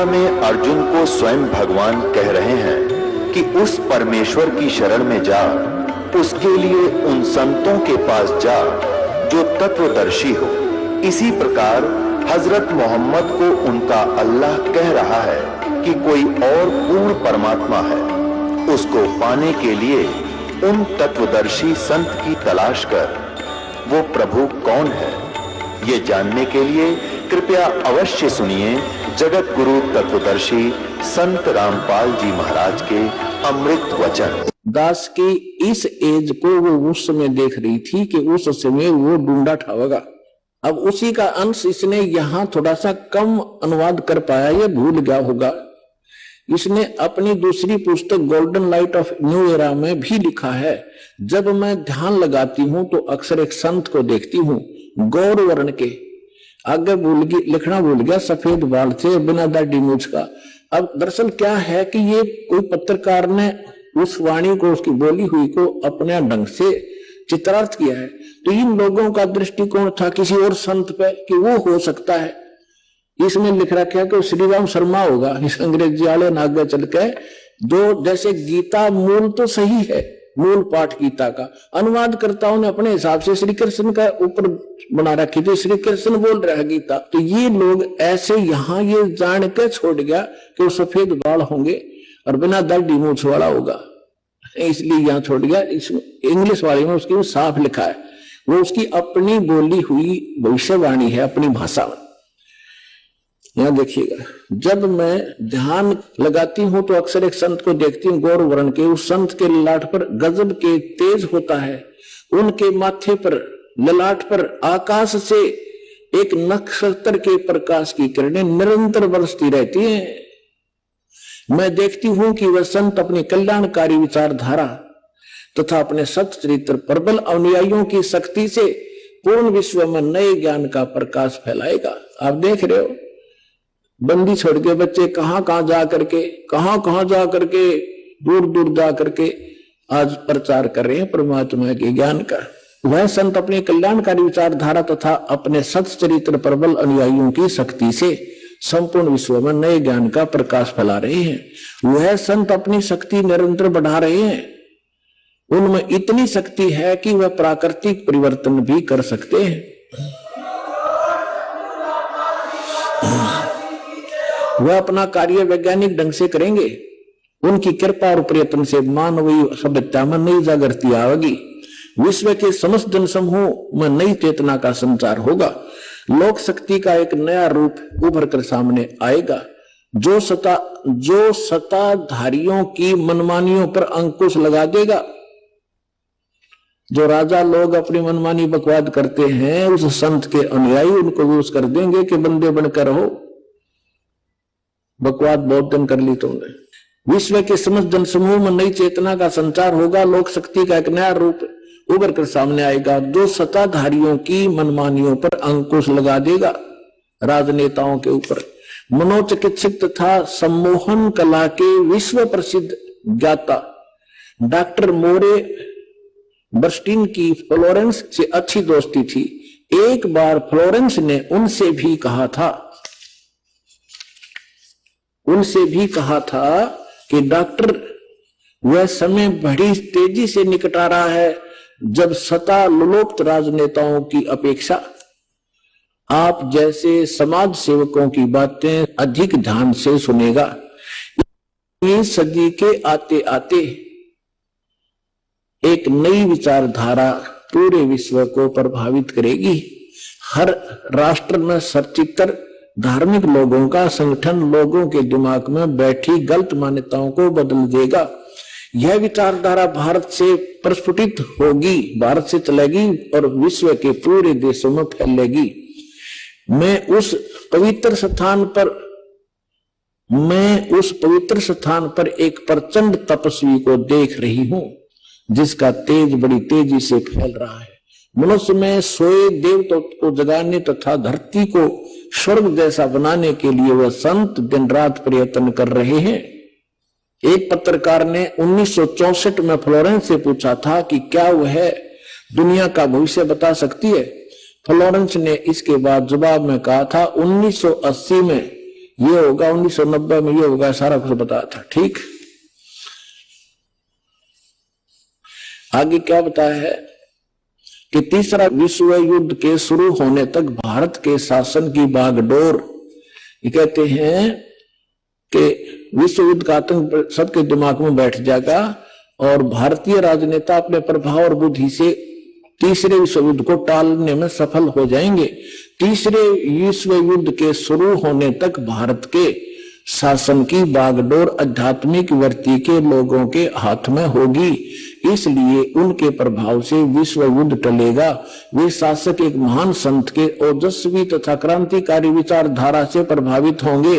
गीता में अर्जुन को स्वयं भगवान कह रहे हैं कि उस परमेश्वर की शरण में जा, उसके लिए उन संतों के पास जा जो तत्वदर्शी हो। इसी प्रकार हजरत मोहम्मद को उनका अल्लाह कह रहा है कि कोई और पूर्ण परमात्मा है, उसको पाने के लिए उन तत्वदर्शी संत की तलाश कर। वो प्रभु कौन है, ये जानने के लिए कृपया अवश्य सुनिए जगत गुरु तत्वदर्शी संत रामपाल जी महाराज के अमृत वचन। दास की इस एज को वो उस समय देख रही थी कि उस समय वो ढूंढा ठावेगा। अब उसी का अंश इसने यहाँ थोड़ा सा कम अनुवाद कर पाया, ये भूल गया होगा। इसने अपनी दूसरी पुस्तक golden light of new era में भी लिखा है, जब मैं ध्यान लगाती हूं तो अक्सर एक संत को देखती हूं, गौर वर्ण के, आगे लिखना भूल गया, सफेद बाल थे, बिना दाढ़ी मूंछ का। अब दरअसल क्या है कि ये कोई पत्रकार ने उस वाणी को, उसकी बोली हुई को अपने ढंग से चित्रार्थ किया है। तो इन लोगों का दृष्टिकोण था किसी और संत पे कि वो हो सकता है। इसमें लिख रखा है कि श्री राम शर्मा होगा। इस अंग्रेजी वाले ने आगे चल के दो, जैसे गीता मूल तो सही है, मूल पाठ गीता का, अनुवादकर्ताओं ने अपने हिसाब से श्री कृष्ण का ऊपर बना रखी थी, श्री कृष्ण बोल रहा है गीता। तो ये लोग ऐसे यहाँ ये जान के छोड़ गया कि वो सफेद बाल होंगे और बिना दाढ़ी मूंछ वाला होगा, इसलिए यहाँ छोड़ गया। इसमें इंग्लिश वाले में उसकी साफ लिखा है, वो उसकी अपनी बोली हुई भविष्यवाणी है, अपनी भाषा में। यहाँ देखिएगा, जब मैं ध्यान लगाती हूं तो अक्सर एक संत को देखती हूँ गौर वर्ण के। उस संत के ललाट पर गजब के तेज होता है, उनके माथे पर ललाट पर आकाश से एक नक्षत्र के प्रकाश की किरणें निरंतर बरसती रहती हैं। मैं देखती हूं कि वह संत अपनी कल्याणकारी विचारधारा तथा अपने सत चरित्र प्रबल अनुयायियों की शक्ति से पूर्ण विश्व में नए ज्ञान का प्रकाश फैलाएगा। आप देख रहे हो, बंदी छोड़ के बच्चे कहां कहां जा करके दूर दूर जा करके आज प्रचार कर रहे हैं परमात्मा के ज्ञान का। वह संत अपनी कल्याणकारी विचारधारा तथा अपने सत चरित्र प्रबल अनुयायियों की शक्ति से संपूर्ण विश्व में नए ज्ञान का प्रकाश फैला रहे हैं। वह संत अपनी शक्ति निरंतर बढ़ा रहे हैं। उनमें इतनी शक्ति है कि वह प्राकृतिक परिवर्तन भी कर सकते हैं। वह अपना कार्य वैज्ञानिक ढंग से करेंगे। उनकी कृपा और प्रयत्न से मानवीय सभ्यता में नई जागृति आएगी। विश्व के समस्त जनसमूह में नई चेतना का संचार होगा। लोक शक्ति का एक नया रूप उभर कर सामने आएगा, जो सत्ताधारियों की मनमानियों पर अंकुश लगा देगा। जो राजा लोग अपनी मनमानी बकवाद करते हैं, उस संत के अनुयायी उनको विवश कर देंगे कि बंदे बनकर रहो, बकवाद बहुत दिन कर ली तुमने। विश्व के समस्त जनसमूह में नई चेतना का संचार होगा। लोक शक्ति का एक नया रूप उभर कर सामने आएगा, जो सत्ताधारियों की मनमानियों पर अंकुश लगा देगा। राजनेताओं के ऊपर मनोचिकित्सक तथा सम्मोहन कला के विश्व प्रसिद्ध ज्ञाता डॉक्टर मोरे बर्स्टीन की फ्लोरेंस से अच्छी दोस्ती थी। एक बार फ्लोरेंस ने उनसे भी कहा था कि डॉक्टर, वह समय बड़ी तेजी से निकट आ रहा है जब सत्ता लोलुप्त राजनेताओं की अपेक्षा आप जैसे समाज सेवकों की बातें अधिक ध्यान से सुनेगा। इस सदी के आते आते एक नई विचारधारा पूरे विश्व को प्रभावित करेगी। हर राष्ट्र में सचित्र धार्मिक लोगों का संगठन लोगों के दिमाग में बैठी गलत मान्यताओं को बदल देगा। यह विचारधारा भारत से प्रस्फुटित होगी, भारत से चलेगी और विश्व के पूरे देशों में फैलेगी। मैं उस पवित्र स्थान पर एक प्रचंड तपस्वी को देख रही हूं, जिसका तेज बड़ी तेजी से फैल रहा है। मनुष्य में सोए देवता को जगाने तथा धरती को स्वर्ग जैसा बनाने के लिए वह संत दिन रात प्रयत्न कर रहे हैं। एक पत्रकार ने 1964 में फ्लोरेंस से पूछा था कि क्या वह दुनिया का भविष्य बता सकती है। फ्लोरेंस ने इसके बाद जवाब में कहा था, 1980 में ये होगा 1990 में, ये होगा, सारा कुछ बताया था। ठीक, आगे क्या बताया है कि तीसरा विश्व युद्ध के शुरू होने तक भारत के शासन की बागडोर, ये कहते हैं कि विश्व युद्ध का आतंक सबके दिमाग में बैठ जाएगा और भारतीय राजनेता अपने प्रभाव और बुद्धि से तीसरे विश्व युद्ध को टालने में सफल हो जाएंगे। तीसरे विश्व युद्ध के शुरू होने तक भारत के शासन की बागडोर आध्यात्मिक वृत्ति के लोगों के हाथ में होगी, इसलिए उनके प्रभाव से विश्व युद्ध टलेगा। वे शासक एक महान संत के ओजस्वी तथा क्रांतिकारी विचारधारा से प्रभावित होंगे।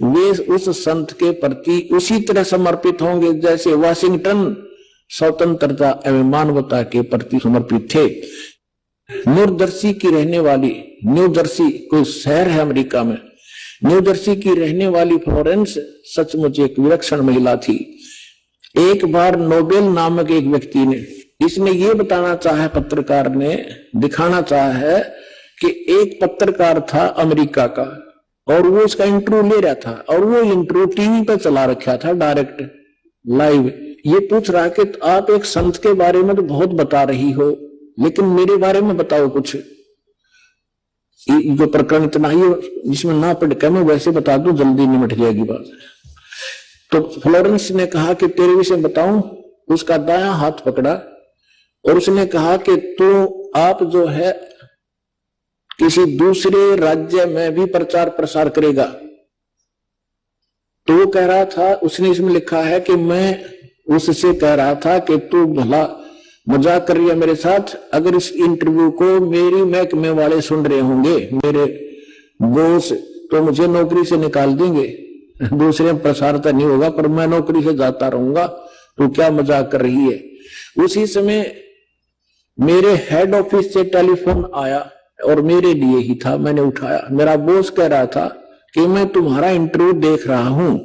वे उस संत के प्रति उसी तरह समर्पित होंगे जैसे वाशिंगटन स्वतंत्रता एवं मानवता के प्रति समर्पित थे। न्यूजर्सी की रहने वाली, न्यूजर्सी कोई शहर है अमेरिका में, न्यूजर्सी की रहने वाली फ्लोरेंस सचमुच एक विलक्षण महिला थी। एक बार नोबेल नामक एक व्यक्ति ने, इसने ये बताना चाहा, पत्रकार ने दिखाना चाहा है कि एक पत्रकार था अमेरिका का और वो इसका इंटरव्यू ले रहा था और वो इंटरव्यू टीवी पे चला रखा था डायरेक्ट लाइव। ये पूछ रहा कि आप एक संत के बारे में तो बहुत बता रही हो, लेकिन मेरे बारे में बताओ कुछ। जो प्रकरण इतना ही जिसमें ना पढ़ के मैं वैसे बता दूं, जल्दी निमट जाएगी बात। तो फ्लोरेंस ने कहा कि तेरे विषय बताऊं। उसका दायां हाथ पकड़ा और उसने कहा कि आप जो है किसी दूसरे राज्य में भी प्रचार प्रसार करेगा। तो वो कह रहा था, उसने इसमें लिखा है कि मैं उससे कह रहा था कि तू भला मजाक कर रही है मेरे साथ, अगर इस इंटरव्यू को मेरी महकमे वाले सुन रहे होंगे, मेरे बॉस, तो मुझे नौकरी से निकाल देंगे। दूसरे में प्रसार तो नहीं होगा पर मैं नौकरी से जाता रहूंगा, तो क्या मजाक कर रही है। उसी समय मेरे हेड ऑफिस से टेलीफोन आया और मेरे लिए ही था, मैंने उठाया। मेरा बॉस कह रहा था कि मैं तुम्हारा इंटरव्यू देख रहा हूं,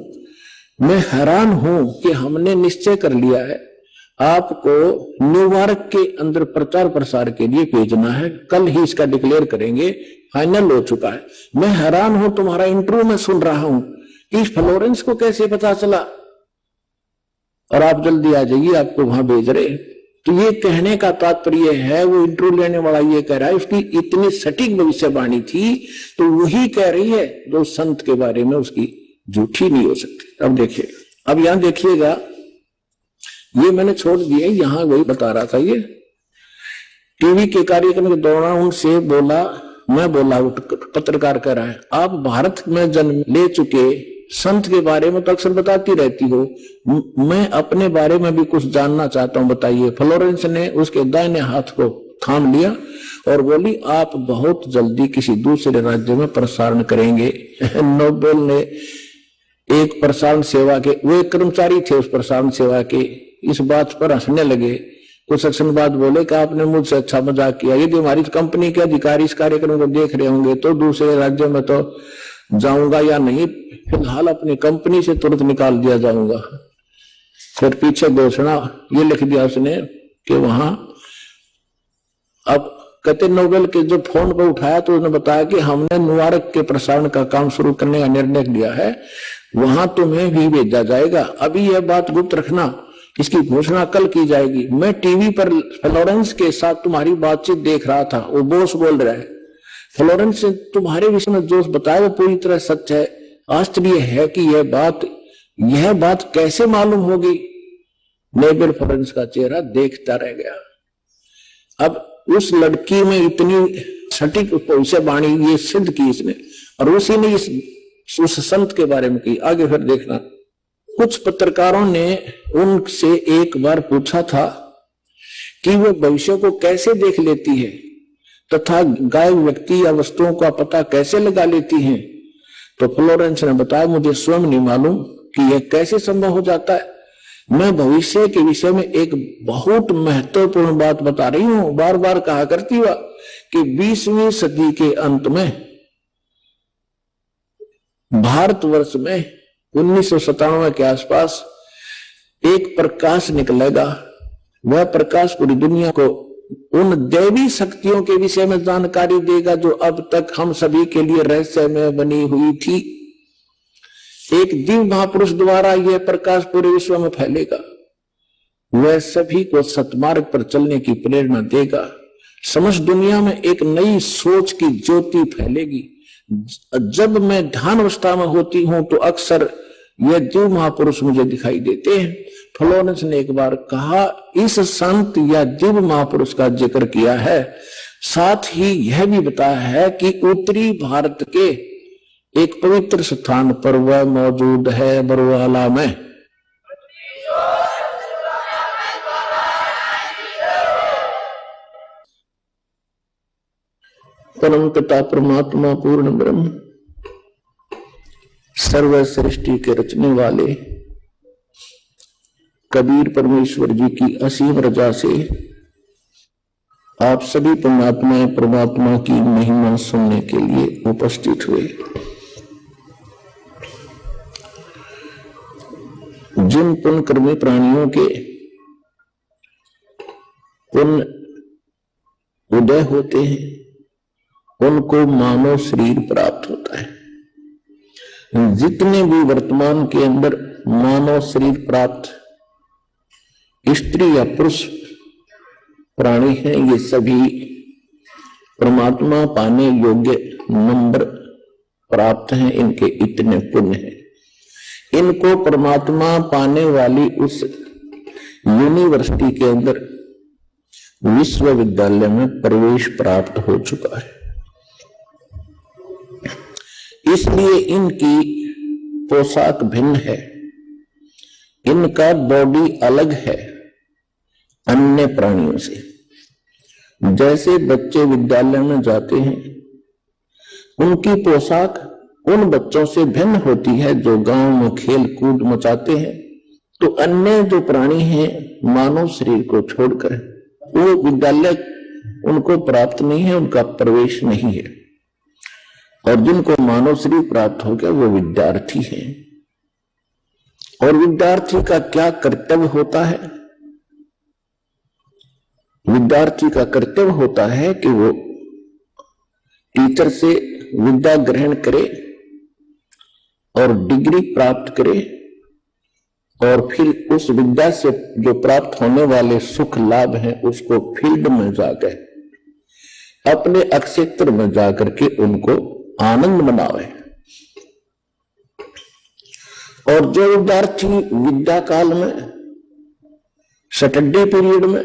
मैं हैरान हूं कि हमने निश्चय कर लिया है आपको न्यूयॉर्क के अंदर प्रचार प्रसार के लिए भेजना है, कल ही इसका डिक्लेयर करेंगे, फाइनल हो चुका है। मैं हैरान हूं, तुम्हारा इंटरव्यू मैं सुन रहा हूं, इस फ्लोरेंस को कैसे पता चला और आप जल्दी आ जाइए, आपको वहां भेज रहे। तो ये कहने का तात्पर्य है, वो इंटरव्यू लेने वाला ये कह रहा है उसकी इतनी सटीक भविष्यवाणी थी, तो वही कह रही है जो संत के बारे में उसकी झूठी नहीं हो सकती। अब देखिए, अब यहां देखिएगा, ये मैंने छोड़ दिया, यहां वही बता रहा था। ये टीवी के कार्यक्रम के दौरान उनसे बोला, मैं बोला, पत्रकार कह रहा है, आप भारत में जन्म ले चुके संत के बारे में तो अक्सर बताती रहती हो, मैं अपने बारे में भी कुछ जानना चाहता हूं, बताइए। फ्लोरेंस ने उसके दाहिने हाथ को थाम लिया और बोली, आप बहुत जल्दी किसी दूसरे राज्य में प्रसारण करेंगे। नोबेल ने एक प्रसारण सेवा के, वो एक कर्मचारी थे उस प्रसारण सेवा के, इस बात पर हंसने लगे। कुछ क्षण बाद बोले कि आपने मुझसे अच्छा मजाक किया, यदि हमारी कंपनी के अधिकारी इस कार्यक्रम को देख रहे होंगे तो दूसरे राज्य में तो जाऊंगा या नहीं, फिलहाल अपनी कंपनी से तुरंत निकाल दिया जाऊंगा। फिर पीछे घोषणा ये लिख दिया उसने कि वहां, अब कहते नोबेल के जब फोन पर उठाया तो उसने बताया कि हमने न्यूयॉर्क के प्रसारण का काम शुरू करने का निर्णय लिया है, वहां तुम्हें भी भेजा जाएगा। अभी यह बात गुप्त रखना, इसकी घोषणा कल की जाएगी। मैं टीवी पर फ्लोरेंस के साथ तुम्हारी बातचीत देख रहा था, वो बॉस बोल रहा है, फ्लोरेंस ने तुम्हारे विषय में जो बताया वो पूरी तरह सच है। आश्चर्य है कि यह बात कैसे मालूम होगी। नोबेल फ्लोरेंस का चेहरा देखता रह गया। अब उस लड़की में इतनी सटीक भविष्यवाणी ये सिद्ध की इसने, और उसी ने उस संत के बारे में की। आगे फिर देखना, कुछ पत्रकारों ने उनसे एक बार पूछा था कि वो भविष्य को कैसे देख लेती है तथा गायब व्यक्ति या वस्तुओं का पता कैसे लगा लेती हैं। तो फ्लोरेंस ने बताया, मुझे स्वयं नहीं मालूम कि यह कैसे संभव हो जाता है। मैं भविष्य के विषय में एक बहुत महत्वपूर्ण बात बता रही हूं। बार बार कहा करती हुआ कि 20वीं सदी के अंत में भारतवर्ष में 1997 के आसपास एक प्रकाश निकलेगा। वह प्रकाश पूरी दुनिया को उन दैवी शक्तियों के विषय में जानकारी देगा जो अब तक हम सभी के लिए रहस्य में बनी हुई थी। एक दिव्य महापुरुष द्वारा यह प्रकाश पूरे विश्व में फैलेगा, वह सभी को सतमार्ग पर चलने की प्रेरणा देगा। समस्त दुनिया में एक नई सोच की ज्योति फैलेगी। जब मैं ध्यान अवस्था में होती हूं तो अक्सर यह दिव्य महापुरुष मुझे दिखाई देते हैं। फ्लोरेंस ने एक बार कहा, इस संत या दिव्य महापुरुष का जिक्र किया है, साथ ही यह भी बताया है कि उत्तरी भारत के एक पवित्र स्थान पर वह मौजूद है, बरवाला में। परम पिता परमात्मा पूर्ण ब्रह्म सर्व सृष्टि के रचने वाले कबीर परमेश्वर जी की असीम रजा से आप सभी पुण्यात्माएं परमात्मा की महिमा सुनने के लिए उपस्थित हुए। जिन पुण्यकर्मी प्राणियों के पुण्य उदय होते हैं उनको मानव शरीर प्राप्त होता है। जितने भी वर्तमान के अंदर मानव शरीर प्राप्त स्त्री या पुरुष प्राणी हैं, ये सभी परमात्मा पाने योग्य नंबर प्राप्त हैं। इनके इतने पुण्य हैं, इनको परमात्मा पाने वाली उस यूनिवर्सिटी के अंदर विश्वविद्यालय में प्रवेश प्राप्त हो चुका है। इसलिए इनकी पोशाक भिन्न है, इनका बॉडी अलग है अन्य प्राणियों से। जैसे बच्चे विद्यालय में जाते हैं, उनकी पोशाक उन बच्चों से भिन्न होती है जो गांव में खेल कूद मचाते हैं, तो अन्य जो प्राणी हैं मानव शरीर को छोड़कर वो विद्यालय उनको प्राप्त नहीं है, उनका प्रवेश नहीं है। और जिनको मानव शरीर प्राप्त हो गया वो विद्यार्थी हैं। और विद्यार्थी का क्या कर्तव्य होता है? विद्यार्थी का कर्तव्य होता है कि वो टीचर से विद्या ग्रहण करे और डिग्री प्राप्त करे, और फिर उस विद्या से जो प्राप्त होने वाले सुख लाभ हैं उसको फील्ड में जाकर अपने क्षेत्र में जाकर के उनको आनंद मनावे। और जो विद्यार्थी विद्या काल में सैटरडे पीरियड में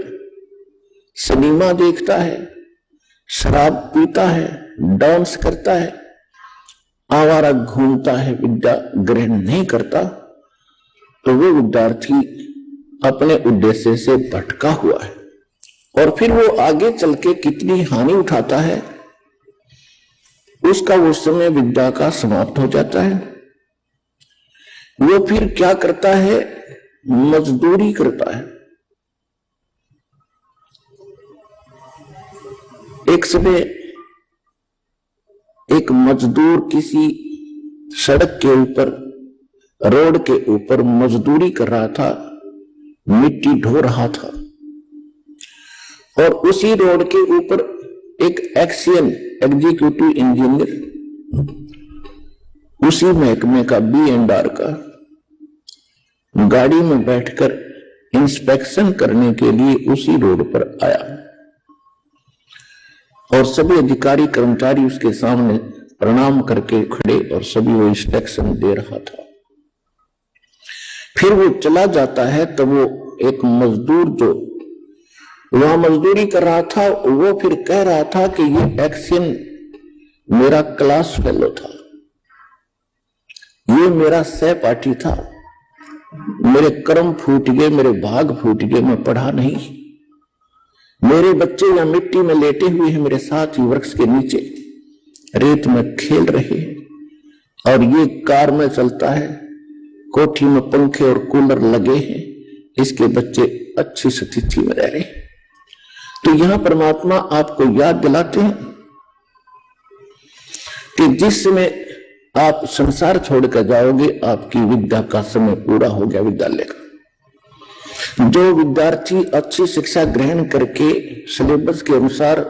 सिनेमा देखता है, शराब पीता है, डांस करता है, आवारा घूमता है, विद्या ग्रहण नहीं करता, तो वो विद्यार्थी अपने उद्देश्य से भटका हुआ है। और फिर वो आगे चल के कितनी हानि उठाता है, उसका वो समय विद्या का समाप्त हो जाता है। वो फिर क्या करता है? मजदूरी करता है। एक समय एक मजदूर किसी सड़क के ऊपर, रोड के ऊपर मजदूरी कर रहा था, मिट्टी ढो रहा था, और उसी रोड के ऊपर एक एक्सियन एग्जीक्यूटिव इंजीनियर उसी महकमे का B&R का गाड़ी में बैठकर इंस्पेक्शन करने के लिए उसी रोड पर आया, और सभी अधिकारी कर्मचारी उसके सामने प्रणाम करके खड़े और सभी वो इंस्पेक्शन दे रहा था। फिर वो चला जाता है, तब वो एक मजदूर जो वहां मजदूरी कर रहा था वो फिर कह रहा था कि ये एक्शन मेरा क्लास फेलो था, ये मेरा सहपाठी था, मेरे कर्म फूट गए, मेरे भाग फूट गए, मैं पढ़ा नहीं, मेरे बच्चे यहाँ मिट्टी में लेटे हुए हैं, मेरे साथ ही वृक्ष के नीचे रेत में खेल रहे हैं, और ये कार में चलता है, कोठी में पंखे और कूलर लगे हैं, इसके बच्चे अच्छी स्थिति में रह रहे हैं। तो यहां परमात्मा आपको याद दिलाते हैं कि जिस समय आप संसार छोड़कर जाओगे आपकी विद्या का समय पूरा हो गया विद्यालय का। जो विद्यार्थी अच्छी शिक्षा ग्रहण करके सिलेबस के अनुसार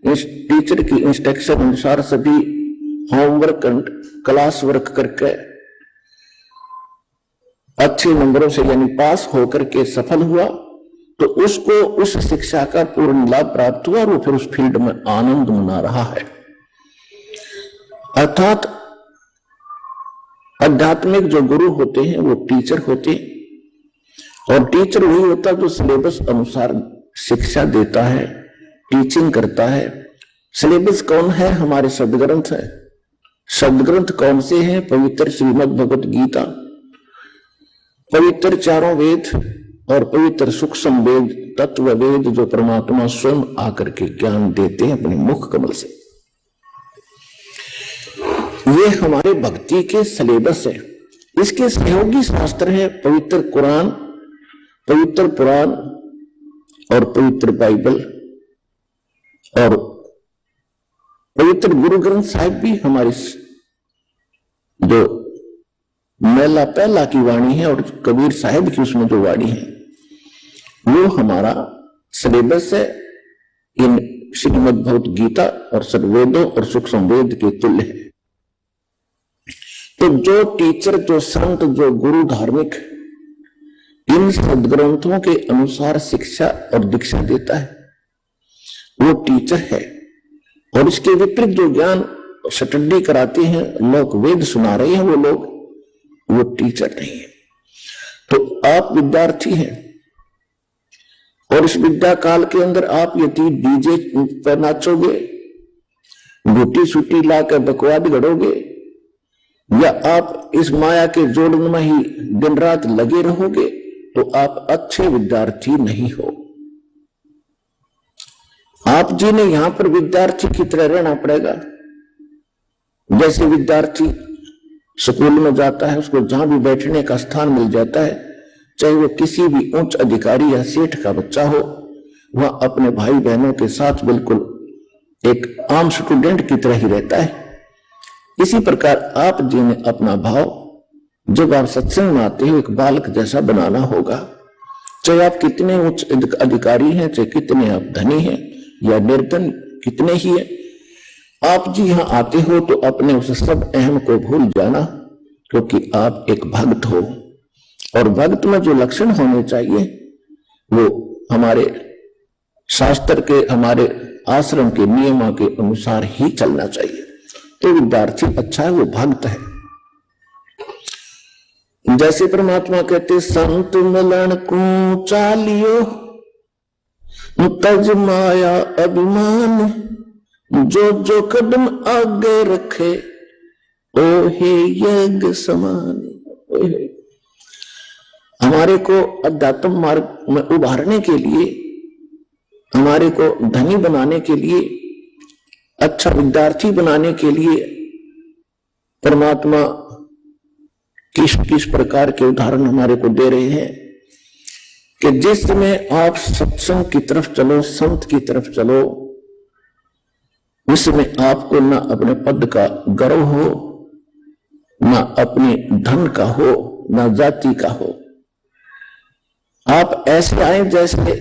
टीचर की इंस्ट्रक्शन अनुसार सभी होमवर्क एंड क्लास वर्क करके अच्छे नंबरों से यानी पास होकर के सफल हुआ, तो उसको उस शिक्षा का पूर्ण लाभ प्राप्त हुआ और वो फिर उस फील्ड में आनंद मना रहा है। अर्थात आध्यात्मिक जो गुरु होते हैं वो टीचर होते हैं, और टीचर वही होता है जो सिलेबस अनुसार शिक्षा देता है, टीचिंग करता है। सिलेबस कौन है? हमारे सदग्रंथ है। सदग्रंथ कौन से हैं? पवित्र श्रीमद् भगवत गीता, पवित्र चारों वेद और पवित्र सूक्ष्म वेद, तत्व वेद, जो परमात्मा स्वयं आकर के ज्ञान देते हैं अपने मुख कमल से। ये हमारे भक्ति के सिलेबस है। इसके सहयोगी शास्त्र है पवित्र कुरान, पवित्र पुराण और पवित्र बाइबल, और पवित्र गुरु ग्रंथ साहिब भी हमारी जो मेला पहला की वाणी है और कबीर साहिब की उसमें जो वाणी है वो हमारा सिलेबस है। इन श्रीमद् भगवत गीता और सर्ववेदों और सूक्ष्म वेद के तुल्य है। तो जो टीचर, जो संत, जो गुरु, धार्मिक इन सदग्रंथों के अनुसार शिक्षा और दीक्षा देता है वो टीचर है। और इसके विपरीत जो ज्ञान स्टडी कराते हैं, लोग वेद सुना रहे हैं, वो लोग, वो टीचर नहीं है। तो आप विद्यार्थी हैं और इस विद्या काल के अंदर आप यदि डीजे पर नाचोगे, गुटी सूटी लाकर बकवाद गढ़ोगे, या आप इस माया के जोड़न में ही दिन रात लगे रहोगे, तो आप अच्छे विद्यार्थी नहीं हो। आप जी ने यहां पर विद्यार्थी की तरह रहना पड़ेगा। जैसे विद्यार्थी स्कूल में जाता है, उसको जहां भी बैठने का स्थान मिल जाता है, चाहे वो किसी भी उच्च अधिकारी या सेठ का बच्चा हो, वह अपने भाई बहनों के साथ बिल्कुल एक आम स्टूडेंट की तरह ही रहता है। इसी प्रकार आप जी ने अपना भाव जब आप सत्संग में आते हो एक बालक जैसा बनाना होगा। चाहे आप कितने उच्च अधिकारी हैं, चाहे कितने आप धनी हैं या निर्धन कितने ही हैं, आप जी यहां आते हो तो अपने उस सब अहम को भूल जाना, क्योंकि आप एक भक्त हो। और भक्त में जो लक्षण होने चाहिए वो हमारे शास्त्र के, हमारे आश्रम के नियमों के अनुसार ही चलना चाहिए। तो विद्यार्थी अच्छा है, वो भक्त है। जैसे परमात्मा कहते संत मिलन को चालियो तज माया अभिमान, जो जो कदम आगे रखे ओ हे यज्ञ समान। हमारे को अध्यात्म मार्ग में उभारने के लिए, हमारे को धनी बनाने के लिए, अच्छा विद्यार्थी बनाने के लिए परमात्मा किस किस प्रकार के उदाहरण हमारे को दे रहे हैं कि जिस समय आप सत्संग की तरफ चलो, संत की तरफ चलो, उस समय आपको ना अपने पद का गर्व हो, ना अपने धन का हो, ना जाति का हो। आप ऐसे आए जैसे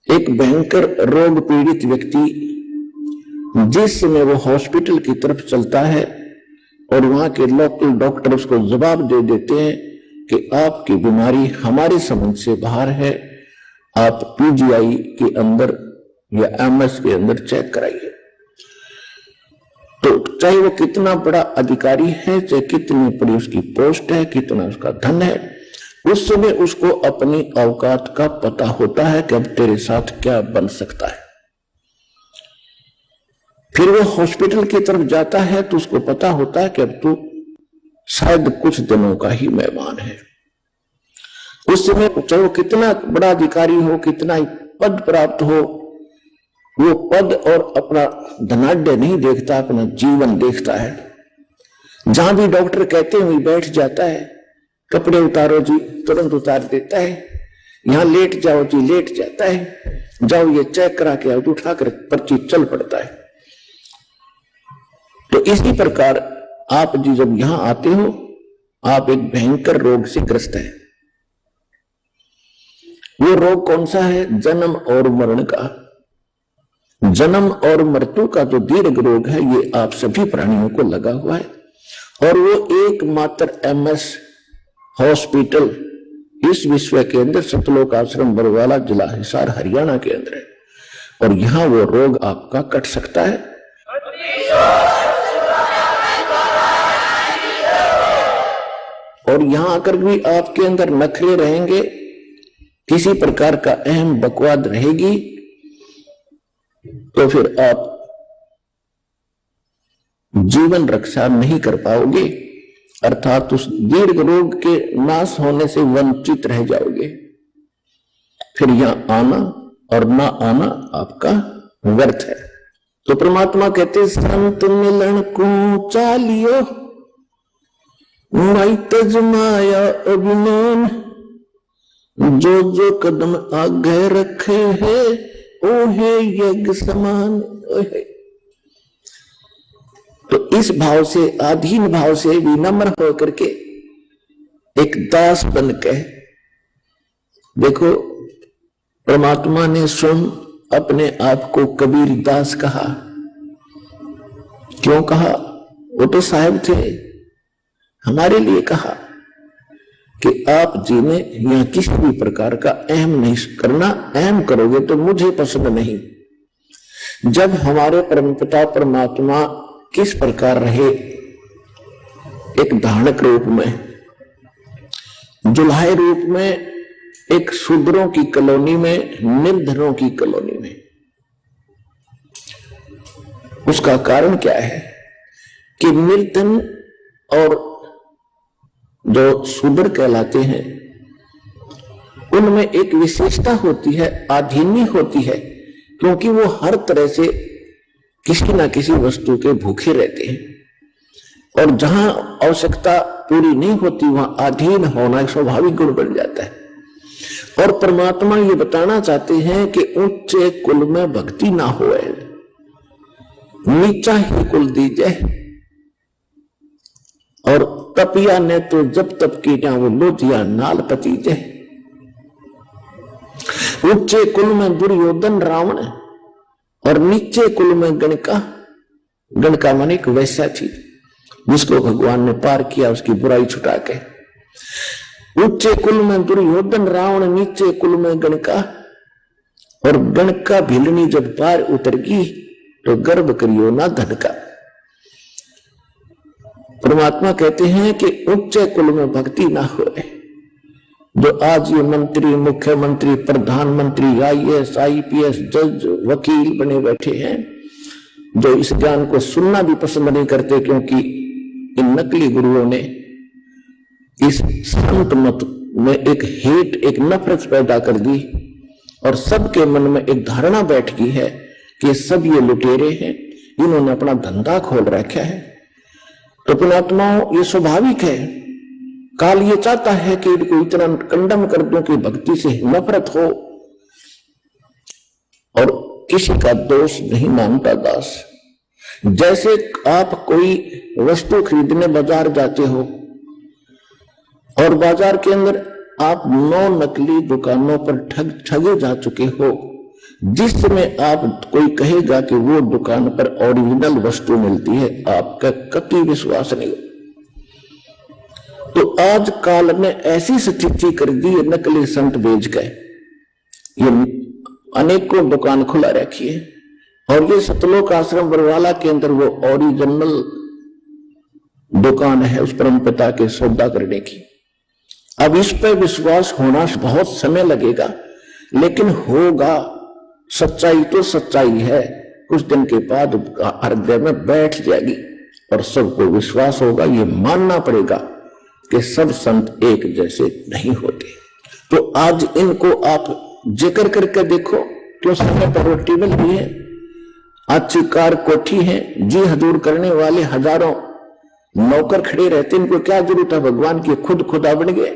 एक भयंकर रोग पीड़ित व्यक्ति जिस समय वो हॉस्पिटल की तरफ चलता है और वहां के लोकल डॉक्टर उसको जवाब दे देते हैं कि आपकी बीमारी हमारी समझ से बाहर है, आप पीजीआई के अंदर या एमएस के अंदर चेक कराइए। तो चाहे वो कितना बड़ा अधिकारी है, चाहे कितनी बड़ी उसकी पोस्ट है, कितना उसका धन है, उस समय उसको अपनी औकात का पता होता है कि अब तेरे साथ क्या बन सकता है। फिर वो हॉस्पिटल की तरफ जाता है तो उसको पता होता है कि अब तो शायद कुछ दिनों का ही मेहमान है। उस समय चाहे वो कितना बड़ा अधिकारी हो, कितना ही पद प्राप्त हो, वो पद और अपना धनाढ्य नहीं देखता, अपना जीवन देखता है। जहां भी डॉक्टर कहते हैं वही बैठ जाता है। कपड़े उतारो जी, तुरंत उतार देता है। यहां लेट जाओ जी, लेट जाता है। जाओ ये चेक करा के आओ, उठाकर पर्ची चल पड़ता है। तो इसी प्रकार आप जी जब यहां आते हो, आप एक भयंकर रोग से ग्रस्त है। वो रोग कौन सा है? जन्म और मरण का। जन्म और मृत्यु का जो दीर्घ रोग है, ये आप सभी प्राणियों को लगा हुआ है। और वो एकमात्र एमएस हॉस्पिटल इस विश्व के अंदर सतलोक आश्रम बरवाला, जिला हिसार, हरियाणा के अंदर है। और यहां वो रोग आपका कट सकता है। और यहां आकर भी आपके अंदर नखरे रहेंगे, किसी प्रकार का अहम बकवाद रहेगी, तो फिर आप जीवन रक्षा नहीं कर पाओगे, अर्थात उस दीर्घ रोग के नाश होने से वंचित रह जाओगे। फिर यहां आना और ना आना आपका व्यर्थ है। तो परमात्मा कहते संत मिलन को चालियो, माई तज माया अभिमान, जो जो कदम आगे रखे है ओहे यज्ञ समान। तो इस भाव से, आधीन भाव से विनम्र होकर के एक दास बन के देखो, परमात्मा ने स्वयं अपने आप को कबीर दास कहा। क्यों कहा? वो तो साहब थे, हमारे लिए कहा कि आप जी ने यहां किसी भी प्रकार का अहम नहीं करना, अहम करोगे तो मुझे पसंद नहीं। जब हमारे परमपिता परमात्मा किस प्रकार रहे, एक धानक रूप में, जुल्हाई रूप में, एक शूद्रों की कॉलोनी में, निर्धनों की कॉलोनी में। उसका कारण क्या है कि निर्धन और जो शूद्र कहलाते हैं उनमें एक विशेषता होती है, आधीनी होती है, क्योंकि वो हर तरह से किसी ना किसी वस्तु के भूखे रहते हैं। और जहां आवश्यकता पूरी नहीं होती वहां अधीन होना एक स्वाभाविक गुण बन जाता है। और परमात्मा ये बताना चाहते हैं कि ऊंचे कुल में भक्ति ना होए, नीचा ही कुल दीजिए। और तपिया ने तो जब तप की ना वो लोधिया नाल पतीजे। ऊंचे कुल में दुर्योधन रावण और नीचे कुल में गणका, गणका माने एक वैश्या थी जिसको भगवान ने पार किया उसकी बुराई छुटा के। ऊंचे कुल में दुर्योधन रावण, नीचे कुल में गणका। और गणका भिलनी जब पार उतरगी तो गर्भ करियो ना धन का। परमात्मा कहते हैं कि ऊंचे कुल में भक्ति ना होए। जो आज ये मंत्री, मुख्यमंत्री, प्रधानमंत्री, IAS, IPS, जज, वकील बने बैठे हैं, जो इस ज्ञान को सुनना भी पसंद नहीं करते, क्योंकि इन नकली गुरुओं ने इस संत मत में एक हेट, एक नफरत पैदा कर दी और सबके मन में एक धारणा बैठ गई है कि सब ये लुटेरे हैं, इन्होंने अपना धंधा खोल रखा है। तो पुणात्माओं, ये स्वाभाविक है। काल ये चाहता है कि इनको इतना कंडम कर दूं कि भक्ति से नफरत हो। और किसी का दोष नहीं मानता दास। जैसे आप कोई वस्तु खरीदने बाजार जाते हो और बाजार के अंदर आप 9 नकली दुकानों पर ठगे जा चुके हो, जिस समय आप कोई कहेगा कि वो दुकान पर ओरिजिनल वस्तु मिलती है, आपका कभी विश्वास नहीं। तो आज काल ने ऐसी स्थिति कर दी है, नकली संत बेच गए, ये अनेकों दुकान खुला रखी है। और ये सतलोक आश्रम बरवाला के अंदर वो ओरिजिनल दुकान है उस परमपिता के सौदा करने की। अब इस पर विश्वास होना बहुत समय लगेगा, लेकिन होगा। सच्चाई तो सच्चाई है, कुछ दिन के बाद हृदय में बैठ जाएगी और सबको विश्वास होगा। ये मानना पड़ेगा कि सब संत एक जैसे नहीं होते। तो आज इनको आप जिक्र करके देखो, क्यों समय पर रोटी मिल रही है, अच्छी कार कोठी है, जी हजूर करने वाले हजारों नौकर खड़े रहते, इनको क्या जरूरत है भगवान की, खुद खुदा बन गए।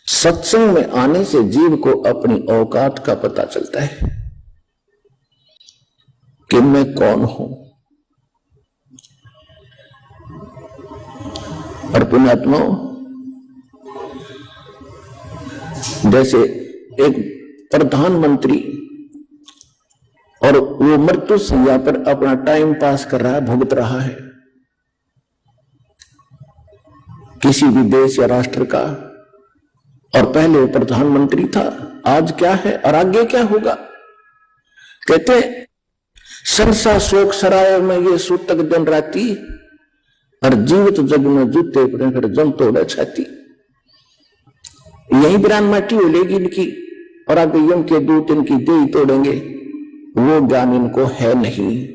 सत्संग में आने से जीव को अपनी औकात का पता चलता है कि मैं कौन हूं। और पुण्यात्माओं, जैसे एक प्रधानमंत्री और वो मृत्यु सैया पर अपना टाइम पास कर रहा है, भुगत रहा है, किसी भी देश या राष्ट्र का, और पहले वो प्रधानमंत्री था, आज क्या है और आगे क्या होगा। कहते संसा शोक सराय में ये सूतक दिन राती, और जीवित जग में जूते पड़े फिर जम तोड़े छाती। यही बिरान माटी होलेगी इनकी, और आगे यम के दूत इनकी देह तोड़ेंगे। वो ज्ञान इनको है नहीं,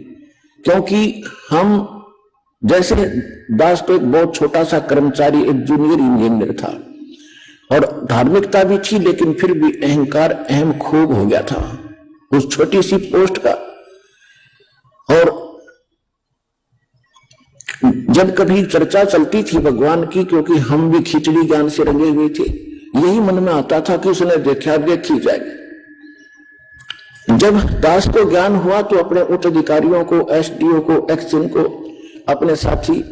क्योंकि हम जैसे दास तो एक बहुत छोटा सा कर्मचारी, एक जूनियर इंजीनियर था, और धार्मिकता भी थी, लेकिन फिर भी अहंकार अहम खूब हो गया था उस छोटी सी पोस्ट का। और जब कभी चर्चा चलती थी भगवान की, क्योंकि हम भी खिचड़ी ज्ञान से रंगे हुए थे, यही मन में आता था कि उसने देखा देखी जाएगी। जब दास को ज्ञान हुआ तो अपने उच्च अधिकारियों को, एसडीओ को, एक्सएन को, अपने साथी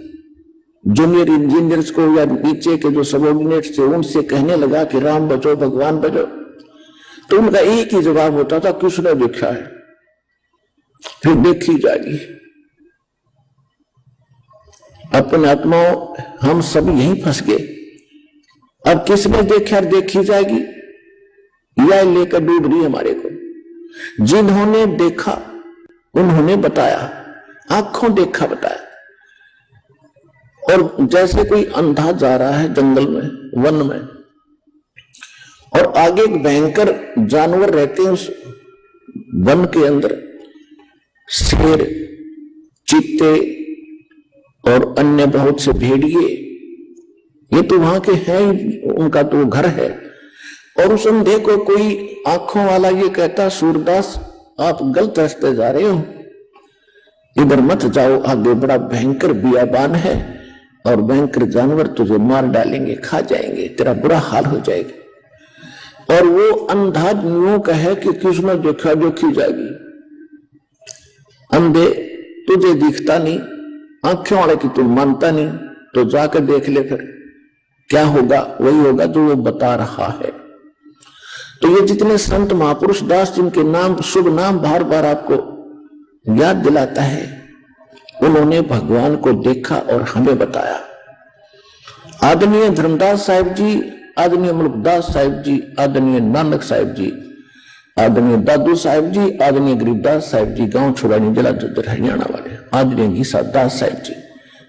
जूनियर इंजीनियर्स को या नीचे के जो सबऑर्डिनेट्स थे उनसे कहने लगा कि राम बचो भगवान बचो। तो उनका एक ही जवाब होता था कि उसने देखा है, फिर देखी जाएगी। अपने आत्माओं हम सब यहीं फंस गए। अब किसने देखा और देखी जाएगी, यह लेकर डूब रही हमारे को। जिन्होंने देखा उन्होंने बताया, आंखों देखा बताया। और जैसे कोई अंधा जा रहा है जंगल में, वन में, और आगे एक भयंकर जानवर रहते हैं उस वन के अंदर, शेर, चीते और अन्य बहुत से भेड़िए, ये तो वहां के हैं, उनका तो घर है। और उस अंधे को कोई आंखों वाला ये कहता, सूरदास आप गलत रास्ते जा रहे हो, इधर मत जाओ, आगे बड़ा भयंकर बियाबान है और भयंकर जानवर तुझे मार डालेंगे, खा जाएंगे, तेरा बुरा हाल हो जाएगा। और वो अंधा यूं कहे कि किसने देखा देखी जाएगी। अंधे तुझे दिखता नहीं, आंखों वाले की तू मानता नहीं, तो जाकर देख ले, फिर क्या होगा, वही होगा जो वो बता रहा है। तो ये जितने संत महापुरुष दास, जिनके नाम, शुभ नाम बार बार आपको याद दिलाता है, उन्होंने भगवान को देखा और हमें बताया। आदरणीय धर्मदास साहिब जी, आदरणीय मुल्कदास साहिब जी, आदरणीय नानक साहिब जी, आदरणीय दादू साहिब जी, आदरणीय गरीबदास साहिब जी, गांव छुड़ानी जिला जज्जर हरियाणा वाले, आदरणीय गीसा दास साहिब जी,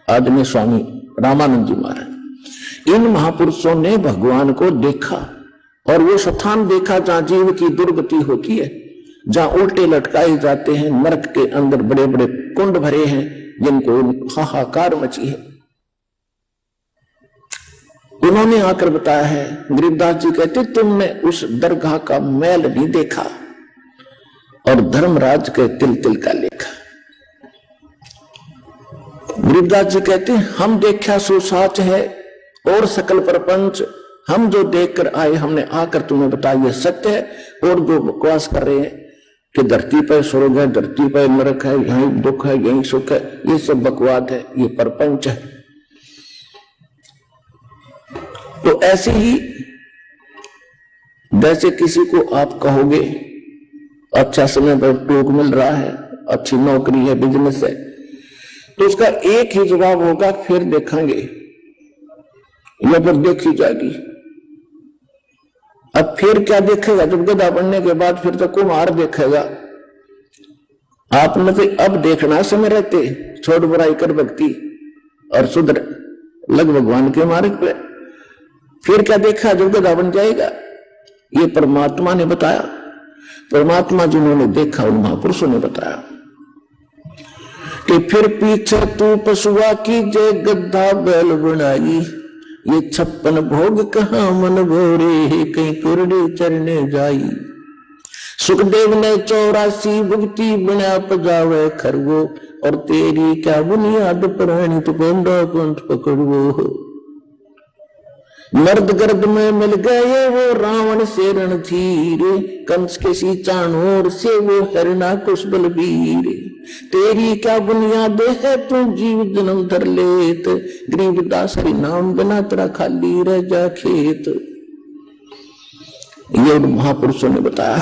आदरणीय स्वामी रामानंद जी महाराज, इन महापुरुषों ने भगवान को देखा। और वो स्थान देखा जहां जीव की दुर्गति होती है, जहां उल्टे लटकाए जाते हैं, नरक के अंदर बड़े बड़े कुंड भरे हैं जिनको हाहाकार मची है। उन्होंने आकर बताया है। गरीबदास जी कहते तुमने उस दरगाह का मैल नहीं देखा और धर्मराज के तिल तिल का लेखा। गरीबदास जी कहते हम देखा सो साच है और सकल प्रपंच, हम जो देखकर आए हमने आकर तुम्हें बताया ये सत्य है। और जो बकवास कर रहे हैं कि धरती पर स्वर्ग है, धरती पर नरक है, यहीं दुख है, यहीं सुख है, ये सब बकवाद है, ये प्रपंच है। तो ऐसे ही जैसे किसी को आप कहोगे अच्छा समय पर टूक मिल रहा है, अच्छी नौकरी है, बिजनेस है, तो उसका एक ही जवाब होगा फिर देखेंगे या फिर देखी जाएगी। अब फिर क्या देखेगा, जब गधा बनने के बाद फिर तो कुम्हार देखेगा। आपने तो अब देखना समय रहते, छोड़ बुराई कर भक्ति और सुधर लग भगवान के मार्ग पे। फिर क्या देखा जब गधा बन जाएगा। ये परमात्मा ने बताया, परमात्मा जिन्होंने देखा उन महापुरुषों ने बताया कि फिर पीछे तू पशुआ की जय गद्दा बैल बनाई, ये 56 भोग कहां मन भोरे, कहीं कुरडे चरने जाई। सुखदेव ने 84 भुगती बना पजावे खरगो, और तेरी क्या बुनियाद प्राणी तो गोंडा पंथ पकड़ो। मर्द गर्द में मिल गए वो रावण से रणधीर, कंस के सी चाणोर से वो हरना कुश बलबीर। तेरी क्या बुनियाद है तू जीव जन्म धर लेत, गरीबदास हरि नाम बिना तेरा खाली रह जा खेत। ये महापुरुषों ने बताया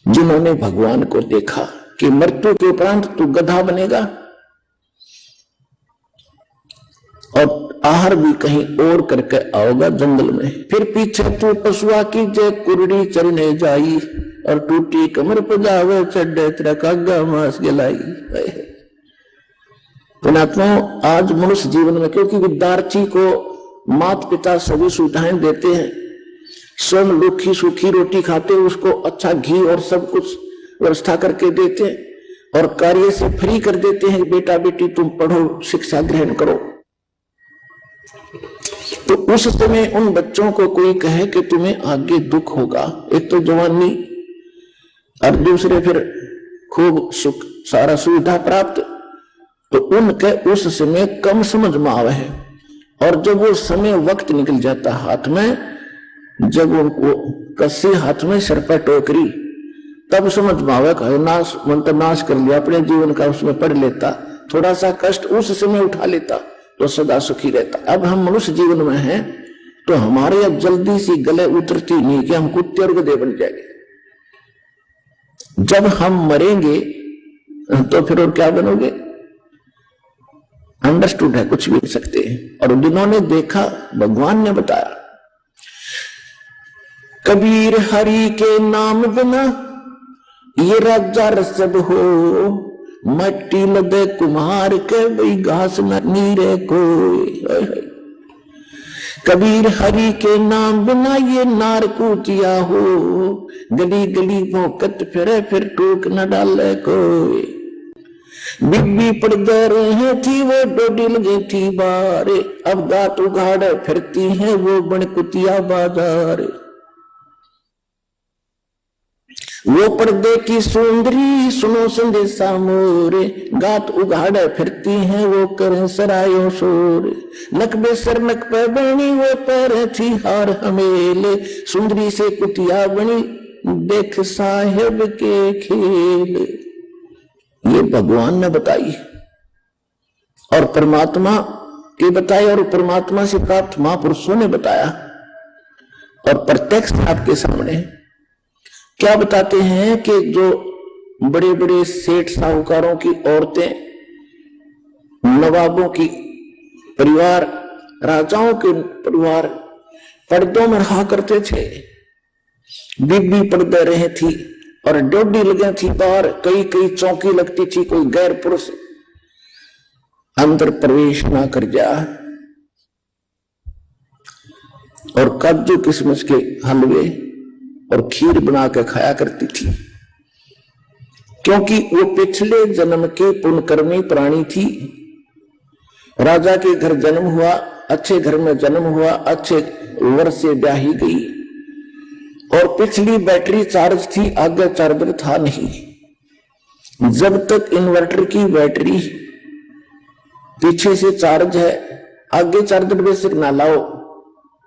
जिन्होंने भगवान को देखा कि मृत्यु के उपरांत तू गधा बनेगा और आहार भी कहीं और करके आओगा जंगल में। फिर पीछे तू पशुआ की जय कुरड़ी चरने जाई, और टूटी कमर पजावे चढ़े तेरा कागा मांस गलाई। पुणात्मा आज मनुष्य जीवन में, क्योंकि विद्यार्थी को माता पिता सभी सुविधाएं देते हैं, स्वयं लुखी सूखी रोटी खाते, उसको अच्छा घी और सब कुछ व्यवस्था करके देते हैं, और कार्य से फ्री कर देते हैं, बेटा बेटी तुम पढ़ो शिक्षा ग्रहण करो। तो उस समय उन बच्चों को कोई कहे कि तुम्हें आगे दुख होगा, एक तो जवानी और दूसरे फिर खूब सुख सारा सुविधा प्राप्त, तो उनके उस समय कम समझ में आवे है। और जब वो समय वक्त निकल जाता हाथ में, जब उनको कस्सी हाथ में सर पर टोकरी, तब समझ में आवे नाश मंत्र नाश कर लिया अपने जीवन का, उसमें पढ़ लेता, थोड़ा सा कष्ट उस समय उठा लेता तो सदा सुखी रहता। अब हम मनुष्य जीवन में हैं तो हमारे अब जल्दी सी गले उतरती नहीं कि हम कुत्ते और गधे बन जाएंगे। जब हम मरेंगे तो फिर और क्या बनोगे? अंडरस्टूड है, कुछ भी नहीं सकते। और जिन्होंने देखा भगवान ने बताया, कबीर हरि के नाम बिना ये राजा रसद हो, मट्टी लदे कुम्हार के वही घास न नीरे कोई। कबीर हरि के नाम बिना ये नार कूटिया हो, गली गली भौंकत फिरे फिर टूक न डाले कोई। बिब्बी पड़दे रहे थी वो डोडी लगी थी बारे, अब गात उगाड़ फिरती है वो बनकुतिया बाजार। वो पर्दे की सुंदरी सुनो संदेशा मोरे, गात उगाड़ फिरती हैं वो करें सरायों शोर। नकबे सर नक पे बनी वो पैर थी हार हमेले, सुंदरी से कुतिया बनी देख साहेब के खेल। ये भगवान ने बताई और परमात्मा के बताए, और परमात्मा से प्राप्त महापुरुषों ने बताया, और प्रत्यक्ष आपके सामने क्या बताते हैं कि जो बड़े बड़े सेठ साहूकारों की औरतें, नवाबों की परिवार, राजाओं के परिवार पर्दों में रहा करते थे। बीबी पर्दे रहे थी और डोडी लगे थी बाहर, कई कई चौकी लगती थी, कोई गैर पुरुष अंदर प्रवेश ना कर जाए। और काजू किशमिश के हलवे और खीर बना के खाया करती थी, क्योंकि वो पिछले जन्म के पुण्यकर्मी प्राणी थी। राजा के घर जन्म हुआ, अच्छे घर में जन्म हुआ, अच्छे वर से ब्याही गई, और पिछली बैटरी चार्ज थी, आगे चार्जर था नहीं। जब तक इन्वर्टर की बैटरी पीछे से चार्ज है, आगे चार्जर बेसिक ना लाओ,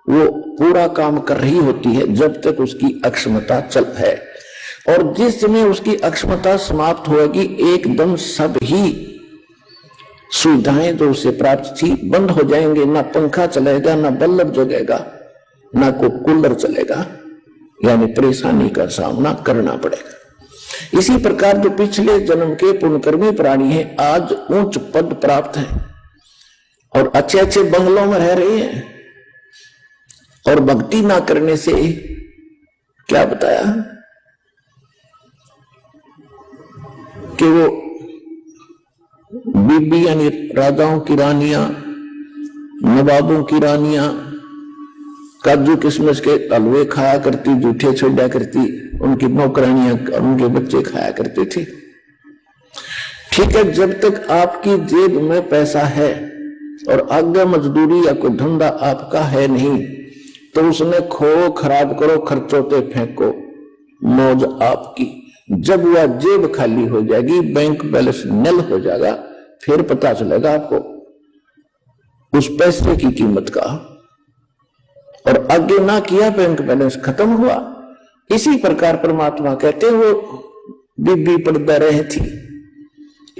वो पूरा काम कर रही होती है जब तक उसकी अक्षमता चल है। और जिस समय उसकी अक्षमता समाप्त होगी, एकदम सब ही सुविधाएं जो उसे प्राप्त थी बंद हो जाएंगे। ना पंखा चलेगा, ना बल्ब जगेगा, ना कोई कूलर चलेगा, यानी परेशानी का सामना करना पड़ेगा। इसी प्रकार जो पिछले जन्म के पुण्यकर्मी प्राणी हैं, आज उच्च पद प्राप्त है और अच्छे अच्छे बंगलों में रह रहे हैं, और भक्ति ना करने से क्या बताया कि वो बीबी यानी राजाओं की रानियां, नवाबों की रानियां काजू किशमिश के हलवे खाया करती, जूठे छोड़ा करती, उनकी नौकरानियां उनके बच्चे खाया करते थे। ठीक है, जब तक आपकी जेब में पैसा है और आगे मजदूरी या कोई धंधा आपका है नहीं, तो उसमें खो खराब करो, खर्चों पे फेंको, मौज आपकी। जब वह जेब खाली हो जाएगी, बैंक बैलेंस नल हो जाएगा, फिर पता चलेगा आपको उस पैसे की कीमत का। और आगे ना किया, बैंक बैलेंस खत्म हुआ। इसी प्रकार परमात्मा कहते हैं वो बीबी पर्दा रहे थी,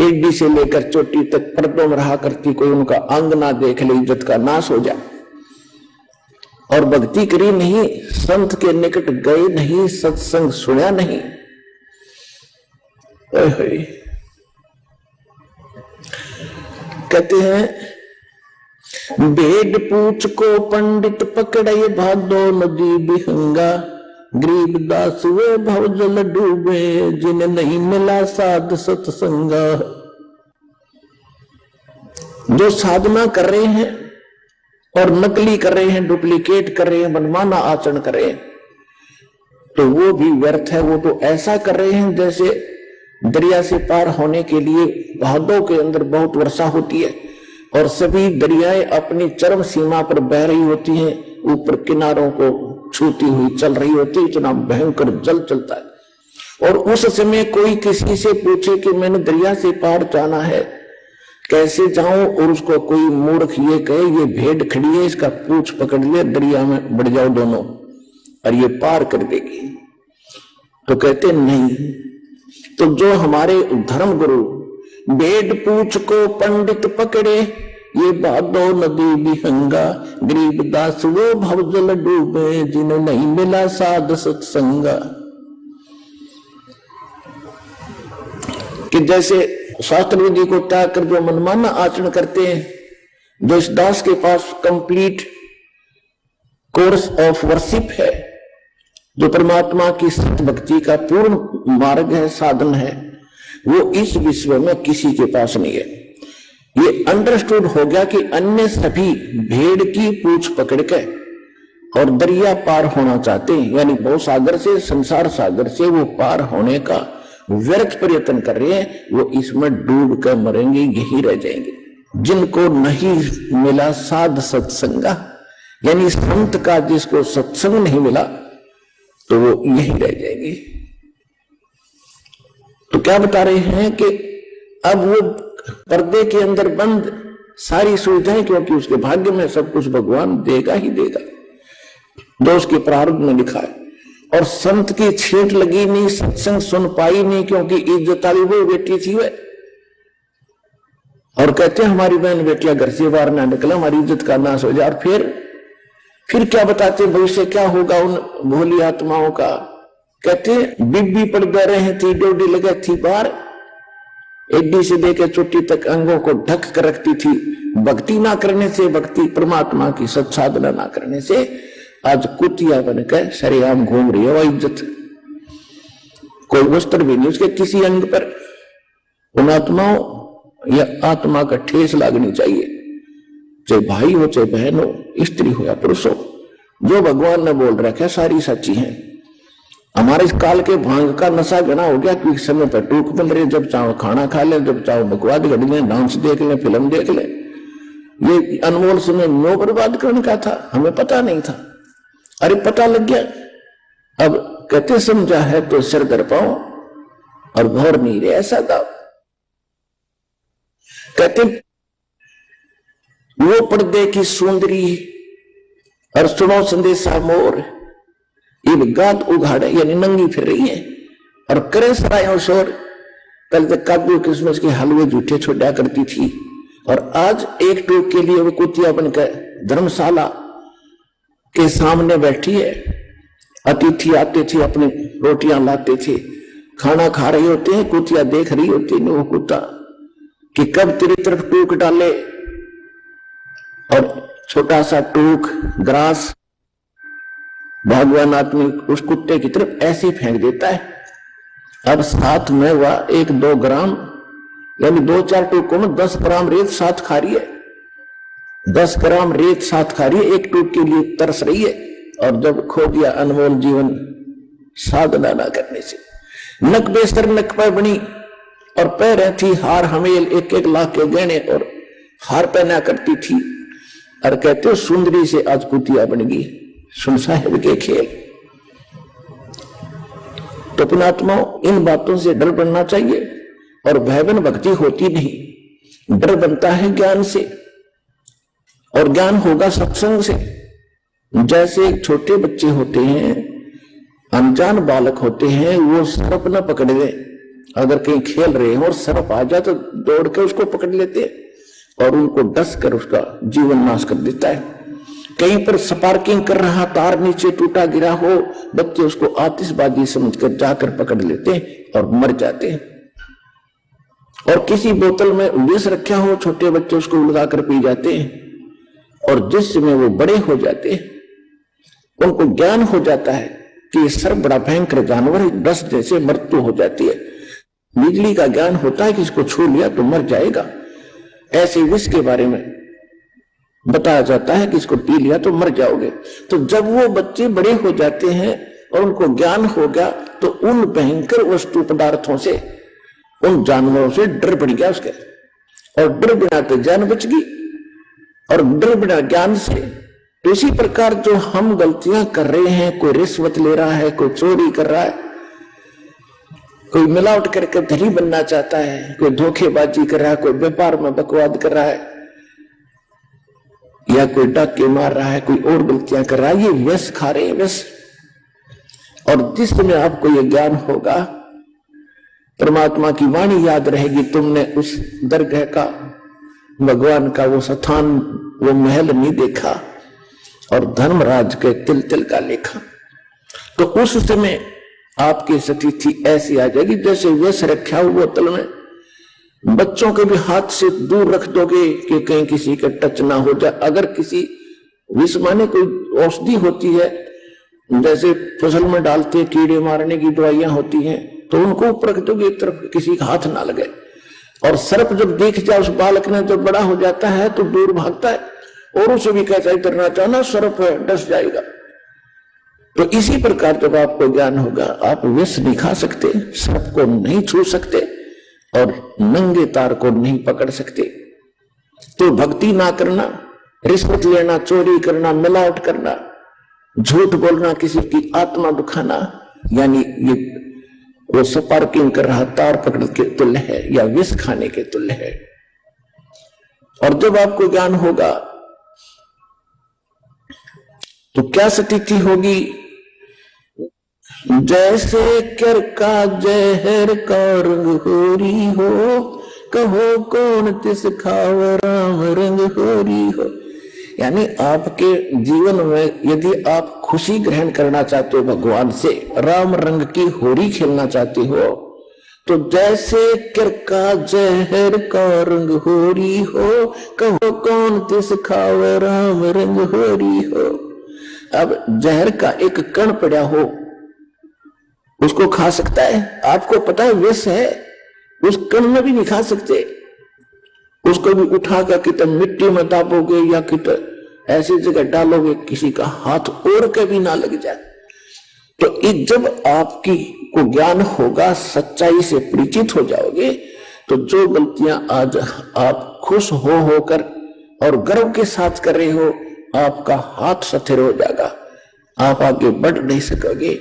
एडी से लेकर चोटी तक पर्दों में रहा करती, कोई उनका अंग ना देख ले, इज्जत का नाश हो जाए। और भक्ति करी नहीं, संत के निकट गए नहीं, सत्संग सुना नहीं। कहते हैं भेड़ पूछ को पंडित पकड़े, भादो नदी बिहंगा, गरीब दास वे भव जल डूबे, जिन्हें नहीं मिला साध सत्संगा। जो साधना कर रहे हैं और नकली कर रहे हैं, डुप्लीकेट कर रहे हैं, मनमाना आचरण कर रहे हैं, तो वो भी व्यर्थ है। वो तो ऐसा कर रहे हैं जैसे दरिया से पार होने के लिए भादों के अंदर बहुत वर्षा होती है और सभी दरियाएं अपनी चरम सीमा पर बह रही होती हैं, ऊपर किनारों को छूती हुई चल रही होती है, इतना भयंकर जल चलता है। और उस समय कोई किसी से पूछे कि मैंने दरिया से पार जाना है, कैसे जाऊं, और उसको कोई मूर्ख ये कहे ये भेड़ खड़ी है, इसका पूंछ पकड़ ले, दरिया में बढ़ जाओ दोनों और ये पार कर देगी, तो कहते नहीं। तो जो हमारे धर्म गुरु भेड़ पूछ को पंडित पकड़े, ये भादो नदी बिहंगा, गरीब दास वो भव जल डूबे, जिन्हें नहीं मिला साध सत्संगा। कि जैसे शास्त्र विधि को त्याग कर जो मनमाना आचरण करते हैं, जो इस दास के पास कंप्लीट कोर्स ऑफ वर्शिप है, जो परमात्मा की सत्य भक्ति का पूर्ण मार्ग है, साधन है, वो इस विश्व में किसी के पास नहीं है। ये अंडरस्टूड हो गया कि अन्य सभी भेड़ की पूंछ पकड़ के और दरिया पार होना चाहते हैं, यानी भव सागर से, संसार सागर से वो पार होने का व्यर्थ प्रयत्न कर रहे हैं, वो इसमें डूब कर मरेंगे, यही रह जाएंगे। जिनको नहीं मिला साध सत्संगा, यानी संत का जिसको सत्संग नहीं मिला, तो वो यही रह जाएंगे। तो क्या बता रहे हैं कि अब वो पर्दे के अंदर बंद सारी सुविधाएं, क्योंकि उसके भाग्य में सब कुछ भगवान देगा ही देगा, जो उसके प्रारब्ध में लिखा है। और संत की छींट लगी नहीं, सत्संग सुन पाई नहीं, क्योंकि इज्जत वाली वो बेटी थी वह। और कहते हैं हमारी बहन बेटियां घर से बाहर ना निकला, हमारी इज्जत का नाश हो जाए। और फिर क्या बताते भविष्य क्या होगा उन भोली आत्माओं का। कहते बीबी पड़ गए रहे थी, डोडी लगे थी बाहर, एडी से लेकर चोटी तक अंगों को ढक कर रखती थी। भक्ति ना करने से, भक्ति परमात्मा की सत्साधना ना करने से आज कुतिया बनकर सरेआम घूम रही है। वह इज्जत, कोई वस्त्र भी नहीं उसके किसी अंग पर। उन आत्माओं या आत्मा का ठेस लागनी चाहिए, चाहे भाई हो, चाहे बहन हो, स्त्री हो या पुरुष हो। जो भगवान ने बोल रखा है सारी सच्ची है। हमारे इस काल के भांग का नशा घना हो गया कि समय पर टूक मिल रही, जब चाहो खाना खा ले, जब चाहो बकवाद घड़ी ले, डांस देख ले, फिल्म देख ले। ये अनमोल समय नो बर्बाद करने का था, हमें पता नहीं था। अरे पता लग गया, अब कहते समझा है तो सिर दर पाओ और भौर नहीं रहे, ऐसा दाव। कहते वो पर्दे की सुंदरी और सुनो संदेशा मोर, ये गात उघाड़े यानी नंगी फिर रही है और करे सरायों शोर। कल तक काजू किस्मस के हलवे जूठे छोड़ा करती थी और आज एक टूक के लिए वो कुतिया बनकर धर्मशाला के सामने बैठी है। अतिथि आते थे, अपनी रोटियां लाते थे, खाना खा रहे होते हैं, कुतिया देख रही होती है वो कुत्ता कि कब तेरी तरफ टूक डाले। और छोटा सा टूक ग्रास भगवान आदमी उस कुत्ते की तरफ ऐसे फेंक देता है। अब साथ में वह 1-2 ग्राम यानी 2-4 टूकों में 10 ग्राम रेत साथ खा रही है, 10 ग्राम रेत साथ खा रही है, एक टूक के लिए तरस रही है। और जब खो दिया अनमोल जीवन साधना ना करने से, नक बेस्तर नक पर बनी और पैर थी हार हमेल, 1-1 लाख के गहने और हार पहना करती थी। और कहते हो सुंदरी से आज कुतिया बन गई, सुन साहेब के खेल। तो पुणात्माओं, इन बातों से डर बनना चाहिए। और भयवन भक्ति होती नहीं, डर बनता है ज्ञान से, और ज्ञान होगा सत्संग से। जैसे छोटे बच्चे होते हैं, अनजान बालक होते हैं, वो सर्प न पकड़ ले, अगर कहीं खेल रहे हैं और सर्प आ जाए तो दौड़ के उसको पकड़ लेते हैं और उनको डस कर उसका जीवन नाश कर देता है। कहीं पर स्पार्किंग कर रहा, तार नीचे टूटा गिरा हो, बच्चे उसको आतिशबाजी समझकर जाकर पकड़ लेते हैं और मर जाते हैं। और किसी बोतल में विष रखा हो, छोटे बच्चे उसको उलगा कर पी जाते हैं। और जिस समय वो बड़े हो जाते उनको ज्ञान हो जाता है कि ये सर्प बड़ा भयंकर जानवर है, डस जैसे मृत्यु हो जाती है। बिजली का ज्ञान होता है कि इसको छू लिया तो मर जाएगा। ऐसे विष के बारे में बताया जाता है कि इसको पी लिया तो मर जाओगे। तो जब वो बच्चे बड़े हो जाते हैं और उनको ज्ञान हो गया तो उन भयंकर वस्तु पदार्थों से, उन जानवरों से डर बढ़ गया उसके, और डर बिना तो जान बच गई, और डर बिना ज्ञान से। तो इसी प्रकार जो हम गलतियां कर रहे हैं, कोई रिश्वत ले रहा है, कोई चोरी कर रहा है, कोई मिलावट करके धनी बनना चाहता है, कोई धोखेबाजी कर रहा है, कोई व्यापार में बकवाद कर रहा है, या कोई डाके मार रहा है, कोई और गलतियां कर रहा है, ये व्यस खा रहे हैं, व्यस। और जिस समय आपको ये ज्ञान होगा, परमात्मा की वाणी याद रहेगी, तुमने उस दरगाह का, भगवान का वो स्थान, वो महल नहीं देखा और धर्मराज के तिल तिल का लेखा, तो उस समय आपकी स्थिति ऐसी आ जाएगी जैसे व्यस रखा हुआ बोतल में बच्चों के भी हाथ से दूर रख दोगे कि कहीं किसी का टच ना हो जाए। अगर किसी विष माने कोई औषधि होती है, जैसे फसल में डालते कीड़े मारने की दवाइयां होती हैं, तो उनको ऊपर रख दोगे एक तरफ, किसी का हाथ ना लगे। और सर्प जब देख जाए उस बालक ने, जब बड़ा हो जाता है तो दूर भागता है, और उसे भी कैसा करना चाहना, सर्प है, डस जाएगा। तो इसी प्रकार जब आपको ज्ञान होगा, आप विष नहीं खा सकते, सर्प को नहीं छू सकते और नंगे तार को नहीं पकड़ सकते। तो भक्ति ना करना, रिश्वत लेना, चोरी करना, मिलावट करना, झूठ बोलना, किसी की आत्मा दुखाना, यानी ये वो स्पार्किंग कर रहा तार पकड़ के तुल्य है या विष खाने के तुल्य है। और जब आपको ज्ञान होगा तो क्या स्थिति होगी? जैसे कर का जहर का रंग होरी हो, कहो कौन तिस खाव राम रंग होरी हो। यानी आपके जीवन में यदि आप खुशी ग्रहण करना चाहते हो भगवान से, राम रंग की होरी खेलना चाहते हो, तो जैसे कर का जहर का रंग होरी हो, कहो कौन तिस खाव राम रंग होरी हो। अब जहर का एक कण पड़ा हो, उसको खा सकता है? आपको पता है विष है, उस कण में भी नहीं खा सकते। उसको भी उठाकर कितने मिट्टी में दाबोगे या कितने ऐसी जगह डालोगे किसी का हाथ ओढ़ के भी ना लग जाए। तो जब आपकी को ज्ञान होगा, सच्चाई से परिचित हो जाओगे, तो जो गलतियां आज आप खुश होकर और गर्व के साथ कर रहे हो, आपका हाथ सथिर हो जाएगा, आप आगे बढ़ नहीं सकोगे।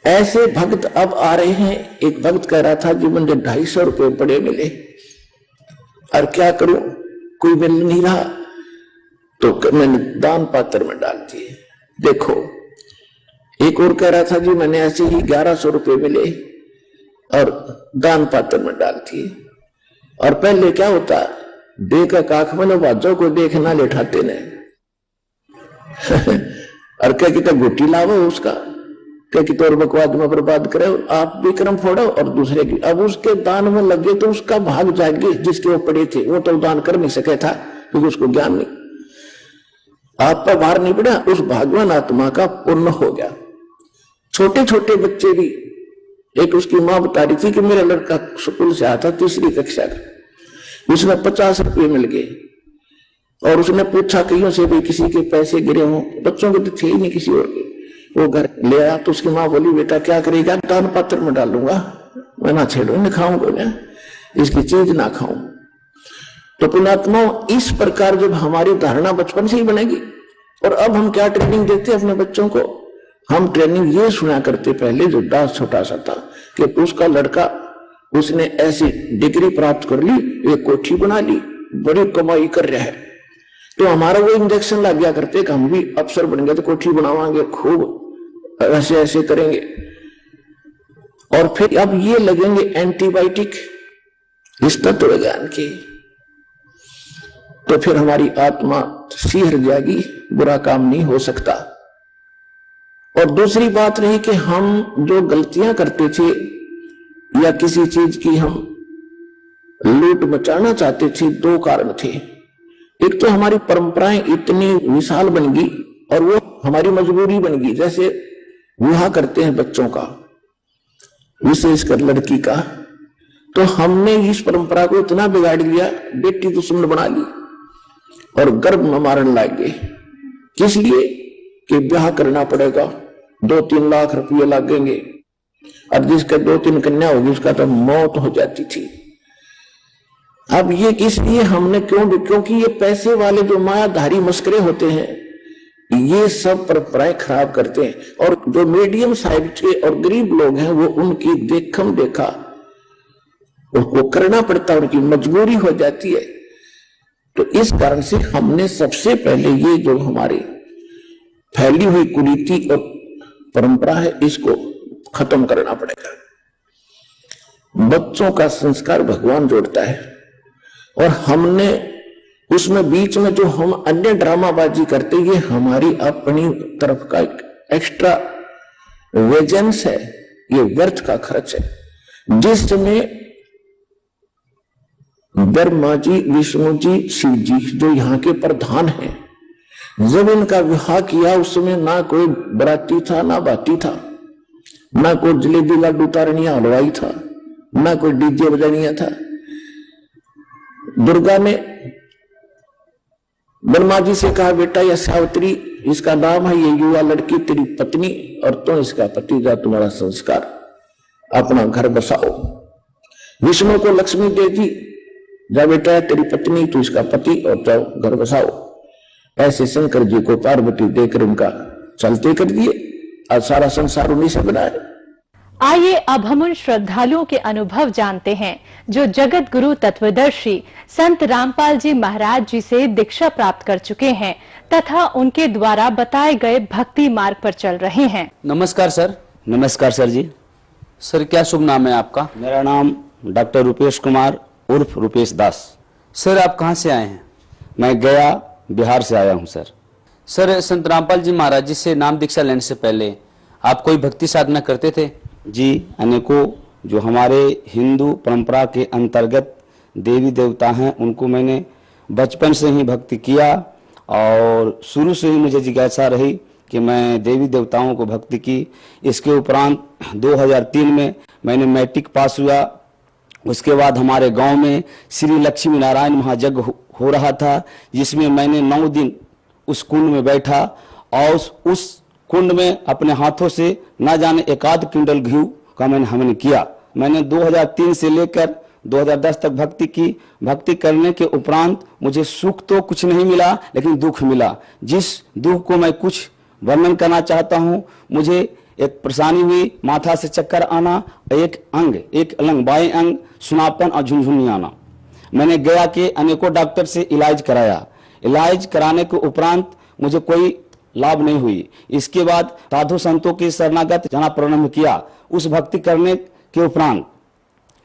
ऐसे भक्त अब आ रहे हैं। एक भक्त कह रहा था जी मुझे 250 रुपये बड़े मिले और क्या करूं, कोई मिल नहीं रहा, तो मैंने दान पात्र में डाल दिए। देखो, एक और कह रहा था जी मैंने ऐसे ही 1100 रुपये मिले और दान पात्र में डाल दिए। और पहले क्या होता, देखा काख में बाजों को देखना लेठाते ने और क्या कहता गुटी लावो उसका, क्या कि तौर बकवाद में बर्बाद करे, आप भी क्रम फोड़ो और दूसरे की। अब उसके दान में लगे तो उसका भाग जाएंगे, जिसके वो पड़े थे वो तो दान कर नहीं सके था क्योंकि उसको ज्ञान नहीं, आप पर भार नहीं पड़ा, उस भागवान आत्मा का पुण्य हो गया। छोटे छोटे बच्चे भी, एक उसकी मां बता रही थी कि मेरा लड़का स्कूल से आता 3री कक्षा का, उसमें 50 रुपये मिल गए और उसने पूछा कहीं से भी किसी के पैसे गिरे हों, बच्चों के तो थे ही नहीं किसी और के। वो घर ले आया तो उसकी माँ बोली बेटा क्या करेगा, दान पात्र में डालूंगा, मैं ना छेड़ू न खाऊंगा ना, इसकी चीज ना खाऊं। तो पुण्यात्माओं, इस प्रकार जब हमारी धारणा बचपन से ही बनेगी। और अब हम क्या ट्रेनिंग देते हैं अपने बच्चों को, हम ट्रेनिंग ये सुना करते पहले जो दास छोटा सा था कि उसका लड़का उसने ऐसी डिग्री प्राप्त कर ली, एक कोठी बना ली, बड़ी कमाई कर रहा है, तो हमारा वो इंजेक्शन लग गया करते कि हम भी अफसर बन गए तो कोठी बनावांगे, खूब ऐसे ऐसे करेंगे। और फिर अब ये लगेंगे एंटीबायोटिक इस तत्व ज्ञान की, तो फिर हमारी आत्मा सिहर जाएगी, बुरा काम नहीं हो सकता। और दूसरी बात रही कि हम जो गलतियां करते थे या किसी चीज की हम लूट मचाना चाहते थे, 2 कारण थे। एक तो हमारी परंपराएं इतनी विशाल बन गई और वो हमारी मजबूरी बन गई। जैसे विवाह करते हैं बच्चों का, विशेषकर लड़की का, तो हमने इस परंपरा को इतना बिगाड़ लिया, बेटी दुश्मन बना ली और गर्भ में मारने लग गए। किस लिए? कि ब्याह करना पड़ेगा, 2-3 लाख रुपये लगेंगे, और जिसके 2-3 कन्या होगी उसका तो मौत हो जाती थी। अब ये किस लिए हमने क्योंकि ये पैसे वाले जो मायाधारी मस्करे होते हैं ये सब परंपराएं खराब करते हैं, और जो मीडियम साइज के और गरीब लोग हैं वो उनकी देखम देखा वो करना पड़ता है, उनकी मजबूरी हो जाती है। तो इस कारण से हमने सबसे पहले ये जो हमारी फैली हुई कुरीति और परंपरा है इसको खत्म करना पड़ेगा। बच्चों का संस्कार भगवान जोड़ता है, और हमने उसमें बीच में जो हम अन्य ड्रामाबाजी करते ये हमारी अपनी तरफ का एक एक्स्ट्रा वेजेंस है, ये व्यर्थ का खर्च है, जिसमें ब्रह्मा जी, विष्णु जी, शिव जी जो यहाँ के प्रधान हैं, जब इनका विवाह किया उसमें ना कोई बराती था ना बाती था, ना कोई जलेबी लड्डू तारनिया हलवाई था, ना कोई डीजे बजानिया था। दुर्गा ने ब्रह्मा जी से कहा, बेटा यह सावित्री इसका नाम है, ये युवा लड़की तेरी पत्नी और तुम इसका पति, जा तुम्हारा संस्कार, अपना घर बसाओ। विष्णु को लक्ष्मी दे दी, जा बेटा तेरी पत्नी तू इसका पति और जाओ घर बसाओ। ऐसे शंकर जी को पार्वती देकर उनका चलते कर दिए, और सारा संसार उन्हीं से बना है। आइए अब हम उन श्रद्धालुओं के अनुभव जानते हैं जो जगत गुरु तत्वदर्शी संत रामपाल जी महाराज जी से दीक्षा प्राप्त कर चुके हैं तथा उनके द्वारा बताए गए भक्ति मार्ग पर चल रहे हैं। नमस्कार सर। नमस्कार सर जी। सर क्या शुभ नाम है आपका? मेरा नाम डॉक्टर रुपेश कुमार उर्फ रुपेश दास। सर आप कहाँ से आए हैं? मैं गया बिहार से आया हूँ सर। सर संत रामपाल जी महाराज जी से नाम दीक्षा लेने से पहले आप कोई भक्ति साधना करते थे? जी, अनेकों जो हमारे हिंदू परंपरा के अंतर्गत देवी देवता हैं उनको मैंने बचपन से ही भक्ति किया, और शुरू से ही मुझे जिज्ञासा रही कि मैं देवी देवताओं को भक्ति की। इसके उपरांत 2003 में मैंने मैट्रिक पास हुआ। उसके बाद हमारे गांव में श्री लक्ष्मी नारायण महायज्ञ हो रहा था, जिसमें मैंने 9 दिन उस कुंड में बैठा और उस कुंड में अपने हाथों से न जाने 1 क्विंटल घी का हमने किया। मैंने 2003 से लेकर 2010 तक भक्ति की। भक्ति करने के उपरांत मुझे सुख तो कुछ नहीं मिला, लेकिन दुख मिला। जिस दुख को मैं कुछ वर्णन करना चाहता हूँ, मुझे एक परेशानी हुई, माथा से चक्कर आना, एक अलंग बाएं अंग सुनापन और झुनझुनी आना। मैंने गया कि अनेकों डॉक्टर से इलाज कराया। इलाज कराने के उपरांत मुझे कोई लाभ नहीं हुई। इसके बाद साधु संतों के शरणागत जाना प्रारंभ किया। उस भक्ति करने के उपरांत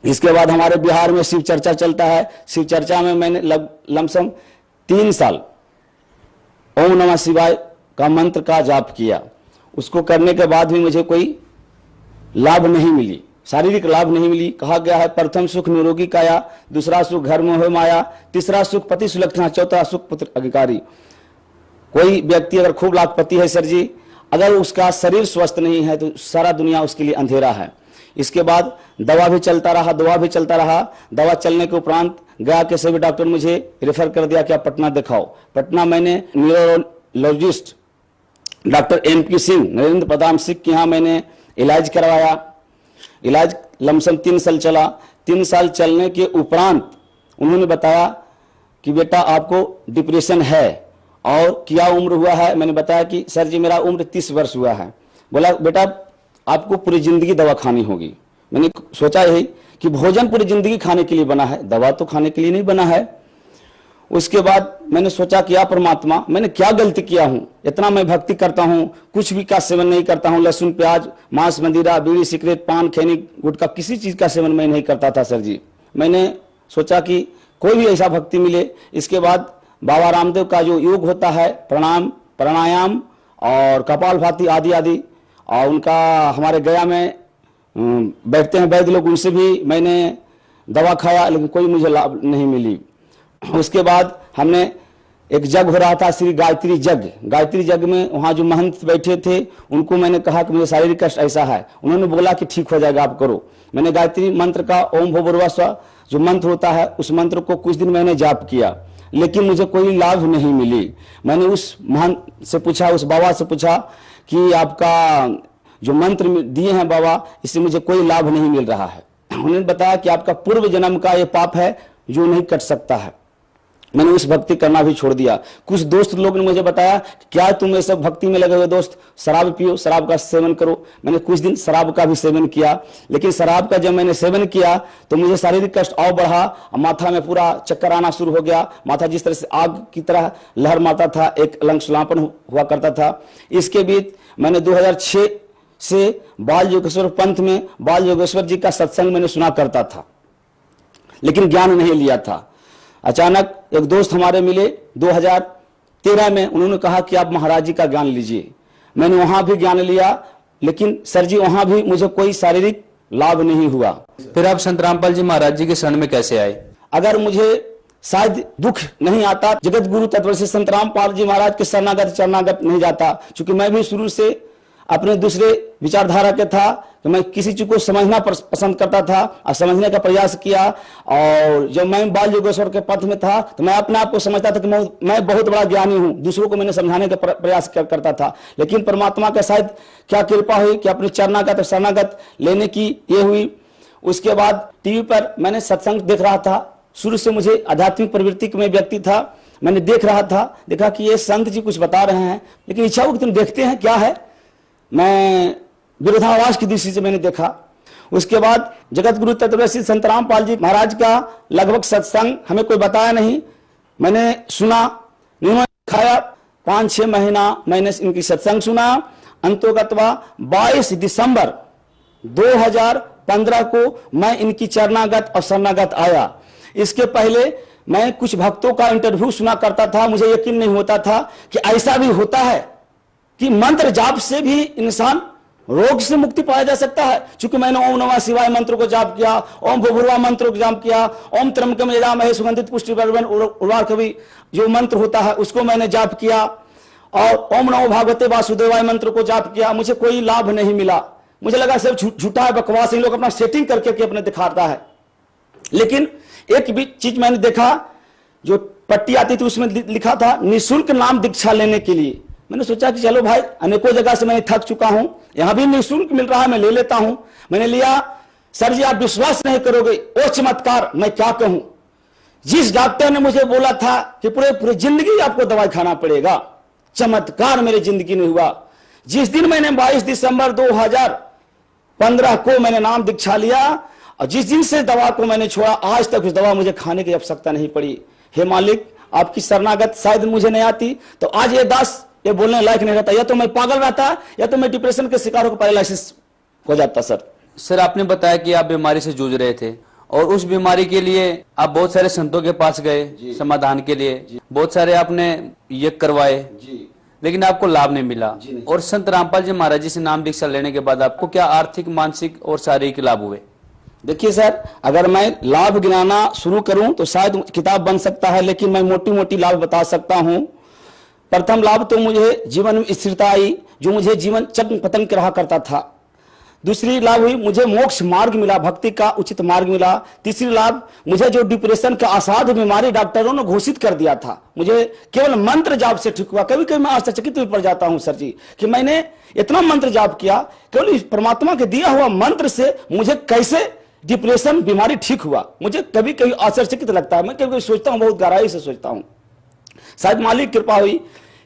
इसके बाद हमारे बिहार में शिव चर्चा चलता है। शिव चर्चा में मैंने लमसम 3 साल ओम नमः शिवाय का मंत्र का जाप किया। उसको करने के बाद भी मुझे कोई लाभ नहीं मिली, शारीरिक लाभ नहीं मिली। कहा गया है प्रथम सुख निरोगी काया, दूसरा सुख घर में हो माया, तीसरा सुख पति सुलक्षणा, चौथा सुख पुत्र अधिकारी। कोई व्यक्ति अगर खूब लाखपति है सर जी, अगर उसका शरीर स्वस्थ नहीं है तो सारा दुनिया उसके लिए अंधेरा है। इसके बाद दवा भी चलता रहा। दवा चलने के उपरांत गया के सभी डॉक्टर मुझे रेफर कर दिया कि आप पटना दिखाओ। पटना मैंने neurologist doctor MP Singh, Narendra Pratap Singh के यहाँ मैंने इलाज करवाया। इलाज लमसम 3 साल चला। 3 साल चलने के उपरांत उन्होंने बताया कि बेटा आपको डिप्रेशन है और क्या उम्र हुआ है। मैंने बताया कि सर जी मेरा उम्र 30 वर्ष हुआ है। बोला बेटा आपको पूरी जिंदगी दवा खानी होगी। मैंने सोचा यही कि भोजन पूरी जिंदगी खाने के लिए बना है, दवा तो खाने के लिए नहीं बना है। उसके बाद मैंने सोचा कि परमात्मा मैंने क्या गलती किया हूं, इतना मैं भक्ति करता हूं, कुछ भी का सेवन नहीं करता हूं, लहसुन प्याज मांस मदिरा बीड़ी सिगरेट पान खैनी गुटखा किसी चीज का सेवन मैं नहीं करता था सर जी। मैंने सोचा कि कोई भी ऐसा भक्ति मिले। इसके बाद बाबा रामदेव का जो योग होता है, प्राणायाम और कपालभाति आदि आदि, और उनका हमारे गया में बैठते हैं वैद्य लोग, उनसे भी मैंने दवा खाया, लेकिन कोई मुझे लाभ नहीं मिली। उसके बाद हमने एक जग हो रहा था, श्री गायत्री जग। गायत्री जग में वहां जो महंत बैठे थे उनको मैंने कहा कि मुझे शारीरिक कष्ट ऐसा है। उन्होंने बोला कि ठीक हो जाएगा, आप करो। मैंने गायत्री मंत्र का ओम भूर्भुवः स्वः जो मंत्र होता है उस मंत्र को कुछ दिन मैंने जाप किया, लेकिन मुझे कोई लाभ नहीं मिली। मैंने उस महंत से पूछा, उस बाबा से पूछा कि आपका जो मंत्र दिए हैं बाबा, इससे मुझे कोई लाभ नहीं मिल रहा है। उन्होंने बताया कि आपका पूर्व जन्म का ये पाप है जो नहीं कट सकता है। मैंने उस भक्ति करना भी छोड़ दिया। कुछ दोस्त लोग ने मुझे बताया क्या तुम ये सब भक्ति में लगे हुए दोस्त, शराब पियो, शराब का सेवन करो। मैंने कुछ दिन शराब का भी सेवन किया, लेकिन शराब का जब मैंने सेवन किया तो मुझे शारीरिक कष्ट और बढ़ा, माथा में पूरा चक्कर आना शुरू हो गया। माथा जिस तरह से आग की तरह लहर मारता था, एक अलंग सुलापन हुआ करता था। इसके बीच मैंने 2006 से बाल योगेश्वर पंथ में बाल योगेश्वर जी का सत्संग मैंने सुना करता था, लेकिन ज्ञान नहीं लिया था। अचानक एक दोस्त हमारे मिले 2013 में, उन्होंने कहा कि आप महाराज जी का ज्ञान लीजिए। मैंने वहां भी ज्ञान लिया, लेकिन सर जी वहां भी मुझे कोई शारीरिक लाभ नहीं हुआ। फिर आप संत रामपाल जी महाराज जी के शरण में कैसे आए? अगर मुझे शायद दुख नहीं आता, जगत गुरु तत्वदर्शी संत रामपाल जी महाराज के शरणागत नहीं जाता, क्योंकि मैं भी शुरू से अपने दूसरे विचारधारा के था कि मैं किसी चीज को समझना पसंद करता था और समझने का प्रयास किया। और जब मैं बाल योगेश्वर के पथ में था तो मैं अपने आप को समझता था कि मैं बहुत बड़ा ज्ञानी हूं, दूसरों को मैंने समझाने का प्रयास करता था। लेकिन परमात्मा का शायद क्या कृपा हुई कि अपने चरणागत और शरणागत लेने की ये हुई। उसके बाद टीवी पर मैंने सत्संग देख रहा था। शुरू से मुझे आध्यात्मिक प्रवृत्ति में व्यक्ति था। मैंने देख रहा था, देखा कि ये संत जी कुछ बता रहे हैं, लेकिन इच्छा हो कि तुम देखते हैं क्या है। मैं विरोधाभास की दृष्टि से मैंने देखा। उसके बाद जगत गुरु तत्वदर्शी संत रामपाल जी महाराज का लगभग सत्संग हमें कोई बताया नहीं, मैंने सुना, उन्होंने दिखाया। 5-6 महीना मैंने इनकी सत्संग सुना। अंतोगत्वा 22 दिसंबर 2015 को मैं इनकी चरणागत और शरणागत आया। इसके पहले मैं कुछ भक्तों का इंटरव्यू सुना करता था, मुझे यकीन नहीं होता था कि ऐसा भी होता है कि मंत्र जाप से भी इंसान रोग से मुक्ति पाया जा सकता है। क्योंकि मैंने ओम नमः शिवाय मंत्र को जाप किया, ओम भूर्भुवः मंत्र को जाप किया, ओम त्र्यंबकम यजामहे सुगंधित पुष्टिवर्धनम् उर्वारुकमिव जो मंत्र होता है उसको मैंने जाप किया, और ओम नमो भगवते वासुदेवाय मंत्र को जाप किया। मुझे कोई लाभ नहीं मिला। मुझे लगा सब झूठा है, बकवास, इन लोग अपना सेटिंग करके अपने दिखाता है। लेकिन एक भी चीज मैंने देखा, जो पट्टी आती थी उसमें लिखा था निःशुल्क नाम दीक्षा लेने के लिए। मैंने सोचा कि चलो भाई, अनेकों जगह से मैं थक चुका हूं, यहां भी निःशुल्क मिल रहा है, मैं ले लेता हूं। मैंने लिया। सर जी आप विश्वास नहीं करोगे, ओ चमत्कार, मैं क्या कहूं। जिस डॉक्टर ने मुझे बोला था कि पूरे जिंदगी आपको दवाई खाना पड़ेगा, चमत्कार मेरी जिंदगी में हुआ। जिस दिन मैंने 22 दिसंबर 2015 को मैंने नाम दीक्षा लिया, और जिस दिन से दवा को मैंने छोड़ा, आज तक उस दवा मुझे खाने की आवश्यकता नहीं पड़ी। हे मालिक, आपकी शरणागत शायद मुझे नहीं आती तो आज ये दास ये बोलने लायक नहीं रहता, या तो मैं पागल रहता या तो मैं डिप्रेशन के शिकार होकर पैरालिसिस हो जाता। सर आपने बताया कि आप बीमारी से जूझ रहे थे और उस बीमारी के लिए आप बहुत सारे संतों के पास गए समाधान के लिए, बहुत सारे आपने यज्ञ करवाए, लेकिन आपको लाभ नहीं मिला। और संत रामपाल जी महाराज जी से नाम दीक्षा लेने के बाद आपको क्या आर्थिक, मानसिक और शारीरिक लाभ हुए? देखिए सर, अगर मैं लाभ गिनाना शुरू करूं तो शायद किताब बन सकता है, लेकिन मैं मोटी मोटी लाभ बता सकता हूं। प्रथम लाभ तो मुझे जीवन में स्थिरता आई, जो मुझे जीवन चक्र पतंग के रहा करता था। दूसरी लाभ हुई, मुझे मोक्ष मार्ग मिला, भक्ति का उचित मार्ग मिला। तीसरी लाभ, मुझे जो डिप्रेशन का असाध्य बीमारी डॉक्टरों ने घोषित कर दिया था, मुझे केवल मंत्र जाप से ठीक हुआ। कभी कभी मैं आश्चर्यचकित भी पड़ जाता हूं सर जी कि मैंने इतना मंत्र जाप किया, केवल परमात्मा के दिया हुआ मंत्र से मुझे कैसे डिप्रेशन बीमारी ठीक हुआ। मुझे कभी कभी आश्चर्यचकित लगता है। मैं कभी कभी सोचता हूं, बहुत गहराई से सोचता हूं, शायद मालिक कृपा हुई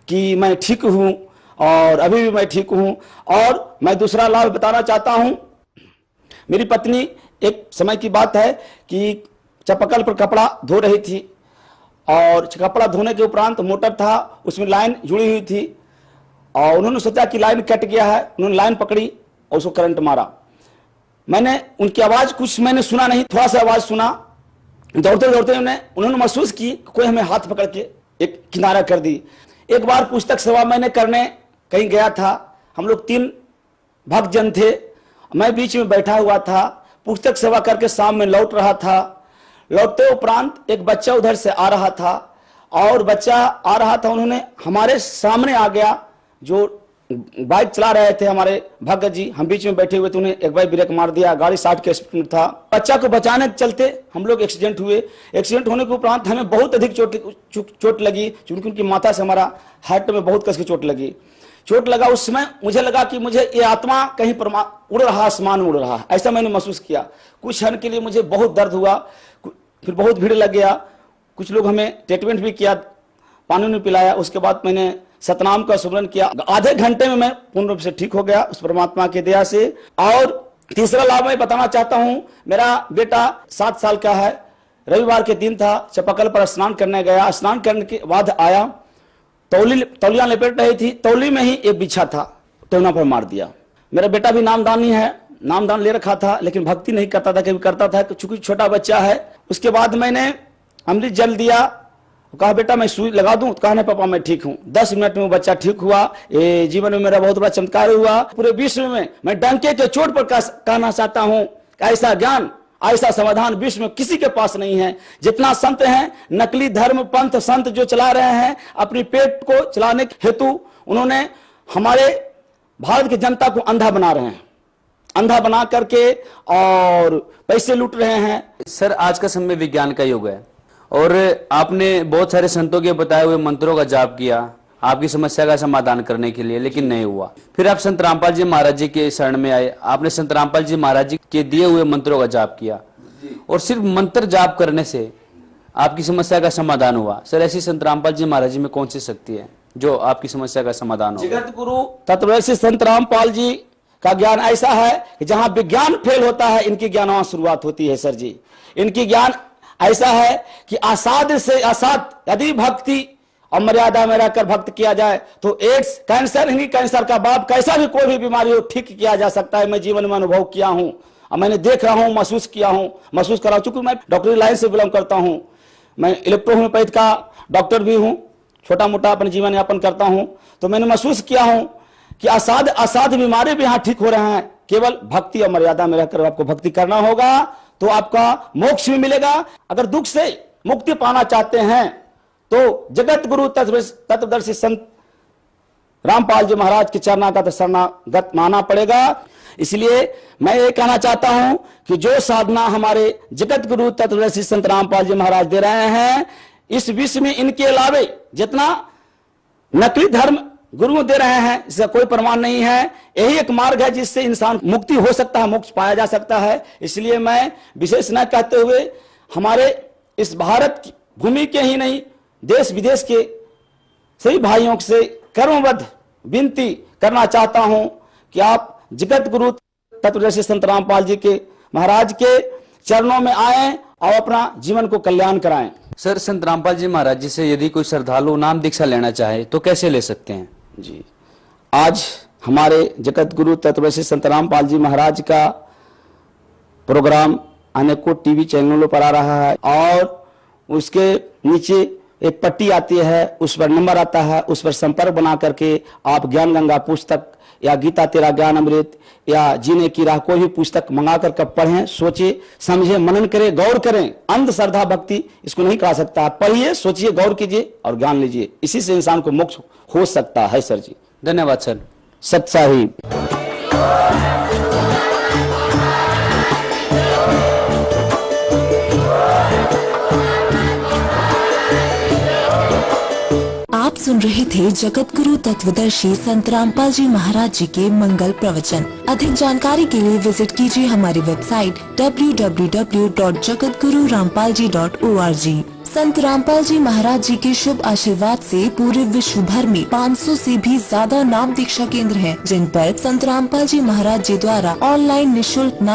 कि मैं ठीक हूं, और अभी भी मैं ठीक हूं। और मैं दूसरा लाभ बताना चाहता हूं। मेरी पत्नी, एक समय की बात है कि चापाकल पर कपड़ा धो रही थी, और कपड़ा धोने के उपरांत मोटर था, उसमें लाइन जुड़ी हुई थी, और उन्होंने सोचा कि लाइन कट गया है। उन्होंने लाइन पकड़ी और उसको करंट मारा। मैंने उनकी आवाज कुछ मैंने सुना नहीं, थोड़ा सा आवाज सुना। दौड़ते दौड़ते उन्होंने महसूस की कोई हमें हाथ पकड़ के एक किनारा कर दी। एक बार पुस्तक सेवा मैंने करने कहीं गया था। हम लोग 3 भक्त जन थे, मैं बीच में बैठा हुआ था। पुस्तक सेवा करके शाम में लौट रहा था। लौटते उपरांत एक बच्चा उधर से आ रहा था, और बच्चा आ रहा था, उन्होंने हमारे सामने आ गया, जो बाइक चला रहे थे हमारे भगत जी, हम बीच में बैठे हुए थे, उन्हें एक बार ब्रेक मार दिया, गाड़ी 60 के स्पीड में था। बच्चा को बचाने के चलते हम लोग एक्सीडेंट हुए। एक्सीडेंट होने के उपरांत हमें बहुत अधिक चोट लगी, क्योंकि उनकी माथा से हमारा हार्ट में बहुत कस की चोट लगी। चोट लगा, उस समय मुझे लगा कि मुझे ये आत्मा कहीं उड़ रहा, आसमान में उड़ रहा, ऐसा मैंने महसूस किया। कुछ क्षण के लिए मुझे बहुत दर्द हुआ, फिर बहुत भीड़ लग गया। कुछ लोग हमें ट्रीटमेंट भी किया, पानी नहीं पिलाया। उसके बाद मैंने सतनाम का सुमरन किया। आधे घंटे में मैं पूर्ण रूप से ठीक हो गया उस परमात्मा की दया से। और तीसरा लाभ मैं बताना चाहता हूं, मेरा बेटा 7 साल का है। रविवार के दिन था, चपाकल पर स्नान करने गया। स्नान करने के बाद आया, तौलिया लपेट रही थी, तौली में ही एक बिच्छा था, टोना पर मार दिया। मेरा बेटा भी नामदानी है, नामदान ले रखा था, लेकिन भक्ति नहीं करता था, कभी करता था, चूंकि छोटा बच्चा है। उसके बाद मैंने अमृत जल दिया, कहा बेटा मैं सुई लगा दूं, कहा नहीं पापा मैं ठीक हूं। 10 मिनट में वो बच्चा ठीक हुआ। ये जीवन में मेरा बहुत बड़ा चमत्कार हुआ। पूरे विश्व में मैं डंके के चोट पर कहना चाहता हूं, ऐसा ज्ञान, ऐसा समाधान विश्व में किसी के पास नहीं है। जितना संत हैं, नकली धर्म पंथ संत जो चला रहे हैं, अपनी पेट को चलाने हेतु उन्होंने हमारे भारत की जनता को अंधा बना रहे हैं, अंधा बना करके और पैसे लूट रहे हैं। सर, आज का समय विज्ञान का युग है और आपने बहुत सारे संतों के बताए हुए मंत्रों का जाप किया आपकी समस्या का समाधान करने के लिए, लेकिन नहीं हुआ। फिर आप संत रामपाल जी महाराज जी के शरण में आए, आपने संत रामपाल जी महाराज जी के दिए हुए मंत्रों का जाप किया और सिर्फ मंत्र जाप करने से आपकी समस्या का समाधान हुआ। सर, ऐसी संत रामपाल जी महाराज जी में कौन सी शक्ति है जो आपकी समस्या का समाधान हो? जगत गुरु तत्वदर्शी संत रामपाल जी का ज्ञान ऐसा है कि जहां विज्ञान फेल होता है, इनकी ज्ञान वहां शुरुआत होती है। सर जी, इनकी ज्ञान ऐसा है कि असाध्य से असाध्य यदि भक्ति और मर्यादा में रहकर भक्त किया जाए तो एड्स, कैंसर, नहीं कैंसर का बाप, कैसा भी कोई भी बीमारी हो, ठीक किया जा सकता है। मैं जीवन में अनुभव किया हूं और मैंने देख रहा हूं, महसूस किया हूं, महसूस कर रहा हूं। चूंकि मैं डॉक्टरी लाइन से बिलोंग करता हूं, मैं इलेक्ट्रोहोम्योपैथ का डॉक्टर भी हूं, छोटा मोटा अपने जीवन यापन करता हूं, तो मैंने महसूस किया हूं कि असाध्य बीमारी भी यहां ठीक हो रहे हैं। केवल भक्ति और मर्यादा में रहकर आपको भक्ति करना होगा तो आपका मोक्ष भी मिलेगा। अगर दुख से मुक्ति पाना चाहते हैं तो जगत गुरु तत्वदर्शी संत रामपाल जी महाराज के चरणागत शरणागत माना पड़ेगा। इसलिए मैं ये कहना चाहता हूं कि जो साधना हमारे जगत गुरु तत्वदर्शी संत रामपाल जी महाराज दे रहे हैं, इस विश्व में इनके अलावे जितना नकली धर्म गुरु दे रहे हैं, इसका कोई प्रमाण नहीं है। यही एक मार्ग है जिससे इंसान मुक्ति हो सकता है, मोक्ष पाया जा सकता है। इसलिए मैं विशेष न कहते हुए हमारे इस भारत की भूमि के ही नहीं, देश विदेश के सभी भाइयों से कर्मबद्ध विनती करना चाहता हूं कि आप जगत गुरु तत्वदर्शी संत रामपाल जी के महाराज के चरणों में आएं और अपना जीवन को कल्याण कराएं। सर, संत रामपाल जी महाराज जी से यदि कोई श्रद्धालु नाम दीक्षा लेना चाहे तो कैसे ले सकते हैं? जी, आज हमारे जगत गुरु तत्वदर्शी संत रामपाल जी महाराज का प्रोग्राम अनेकों टीवी चैनलों पर आ रहा है और उसके नीचे एक पट्टी आती है, उस पर नंबर आता है, उस पर संपर्क बना करके आप ज्ञान गंगा पुस्तक या गीता तेरा ज्ञान अमृत या जीने की राह कोई भी पुस्तक मंगा कर पढ़ें, सोचिए, समझे, मनन करें, गौर करें। अंध श्रद्धा भक्ति इसको नहीं कहा सकता। पढ़िए, सोचिए, गौर कीजिए और ज्ञान लीजिए, इसी से इंसान को मोक्ष हो सकता है। सर जी, धन्यवाद सर। सत साहिब। आप सुन रहे थे जगत गुरु तत्वदर्शी संत रामपाल जी महाराज जी के मंगल प्रवचन। अधिक जानकारी के लिए विजिट कीजिए हमारी वेबसाइट www.jagatgururampalji.org। संत रामपाल जी महाराज जी के शुभ आशीर्वाद से पूरे विश्व भर में 500 से भी ज्यादा नाम दीक्षा केंद्र हैं, जिन पर संत रामपाल जी महाराज जी द्वारा ऑनलाइन निःशुल्क